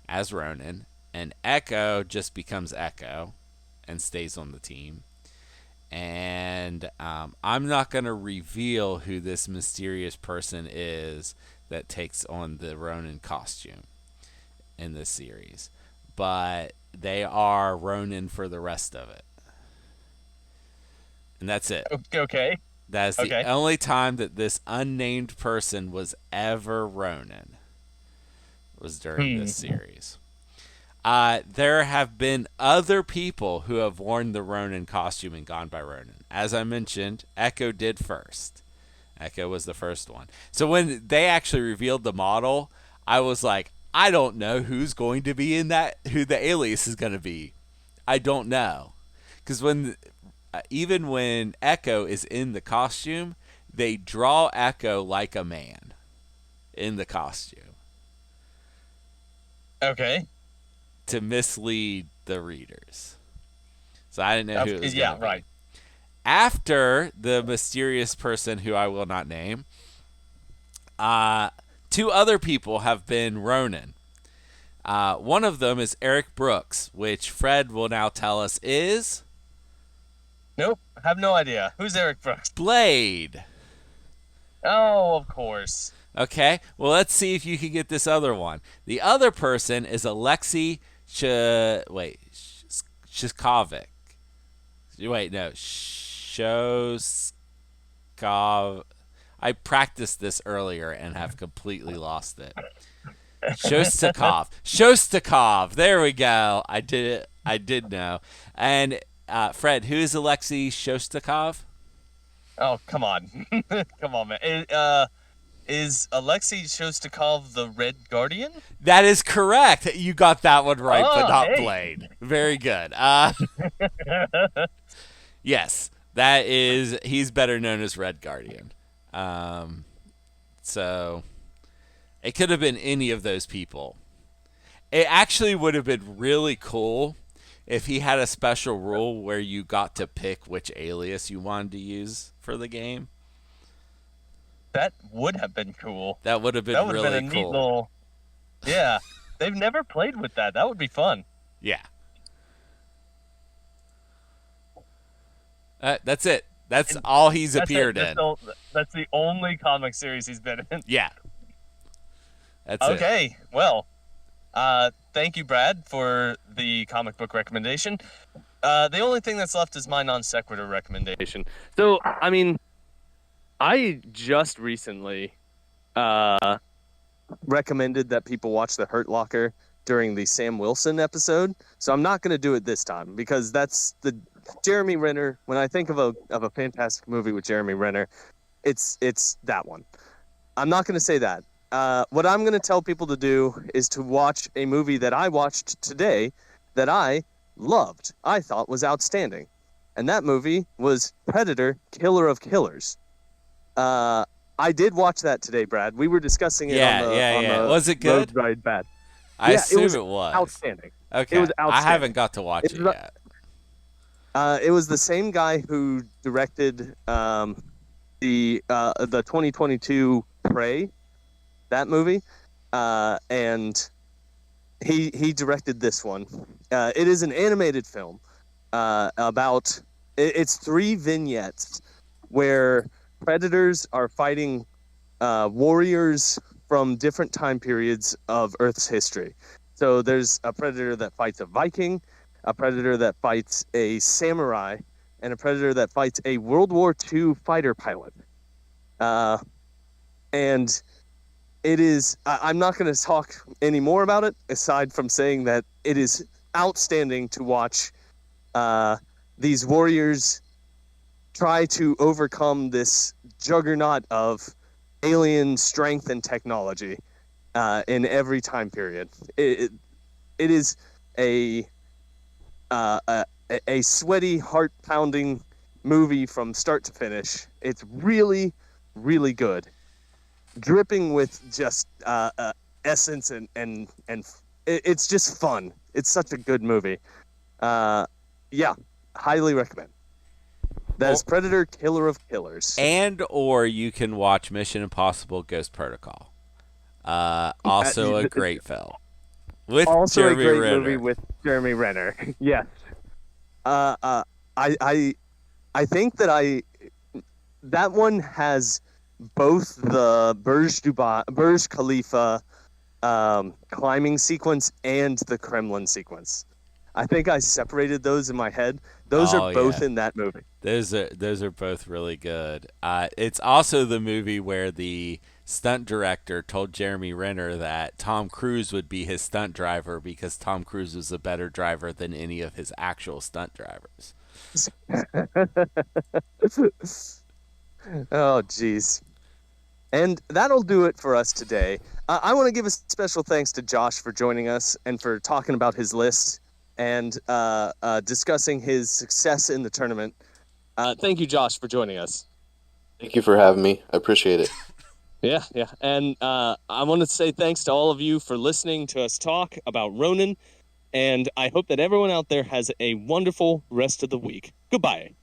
as Ronin, and Echo just becomes Echo and stays on the team. And I'm not going to reveal who this mysterious person is that takes on the Ronin costume in this series, but they are Ronin for the rest of it. And that's it. Okay. That's the only time that this unnamed person was ever Ronin, was during this series. There have been other people who have worn the Ronin costume and gone by Ronin. As I mentioned, Echo did first. Echo was the first one. So when they actually revealed the model, I was like, I don't know who's going to be in that, who the alias is going to be. I don't know. Because even when Echo is in the costume, they draw Echo like a man in the costume. Okay. To mislead the readers. So I didn't know who it was going to be. Right. After the mysterious person who I will not name, two other people have been Ronin. One of them is Eric Brooks, which Fred will now tell us is... Nope, have no idea. Who's Eric Brooks? Blade. Oh, of course. Okay, well, let's see if you can get this other one. The other person is Alexei Shishkovic. Wait, no. I practiced this earlier and have completely lost it. Shostakov. There we go. I did it. I did know. And Fred, who is Alexei Shostakov? Oh, come on. Come on, man. Is Alexei Shostakov the Red Guardian? That is correct. You got that one right, but not Blade. Very good. Yes, that is. He's better known as Red Guardian. So it could have been any of those people. It actually would have been really cool if he had a special rule where you got to pick which alias you wanted to use for the game. That would have been cool. That would have been really cool. That would have been a neat little... Yeah. They've never played with that. That would be fun. Yeah. That's it. That's all he's appeared in. That's the only comic series he's been in. Yeah. That's it. Okay. Well, thank you, Brad, for the comic book recommendation. The only thing that's left is my non sequitur recommendation. So, I mean, I just recently recommended that people watch The Hurt Locker during the Sam Wilson episode, so I'm not going to do it this time because that's the Jeremy Renner. When I think of a fantastic movie with Jeremy Renner, it's that one. I'm not going to say that. What I'm going to tell people to do is to watch a movie that I watched today that I loved. I thought was outstanding, and that movie was Predator: Killer of Killers. I did watch that today, Brad. We were discussing it on the Was it good? Road Ride Back. I assume it was outstanding. Okay, it was outstanding. I haven't got to watch it yet. It was the same guy who directed the 2022 Prey. that movie, and he directed this one. It is an animated film about it's 3 vignettes where predators are fighting warriors from different time periods of Earth's history. So there's a predator that fights a Viking, a predator that fights a samurai, and a predator that fights a World War II fighter pilot. And it is, I'm not going to talk any more about it, aside from saying that it is outstanding to watch these warriors try to overcome this juggernaut of alien strength and technology in every time period. It is a sweaty, heart-pounding movie from start to finish. It's really, really good, dripping with just essence and it's just fun. It's such a good movie. Yeah, highly recommend. That is Predator, Killer of Killers. And or you can watch Mission Impossible: Ghost Protocol. Also a great film with also Jeremy a great Renner. movie with Jeremy Renner. Yes. I think that that one has both the Burj Khalifa climbing sequence and the Kremlin sequence. I think I separated those in my head. Those are both in that movie. Those are both really good. It's also the movie where the stunt director told Jeremy Renner that Tom Cruise would be his stunt driver because Tom Cruise was a better driver than any of his actual stunt drivers. Oh, geez. And that'll do it for us today. I want to give a special thanks to Josh for joining us and for talking about his list and discussing his success in the tournament. Thank you, Josh, for joining us. Thank you for having me. I appreciate it. Yeah. And I want to say thanks to all of you for listening to us talk about Ronin. And I hope that everyone out there has a wonderful rest of the week. Goodbye.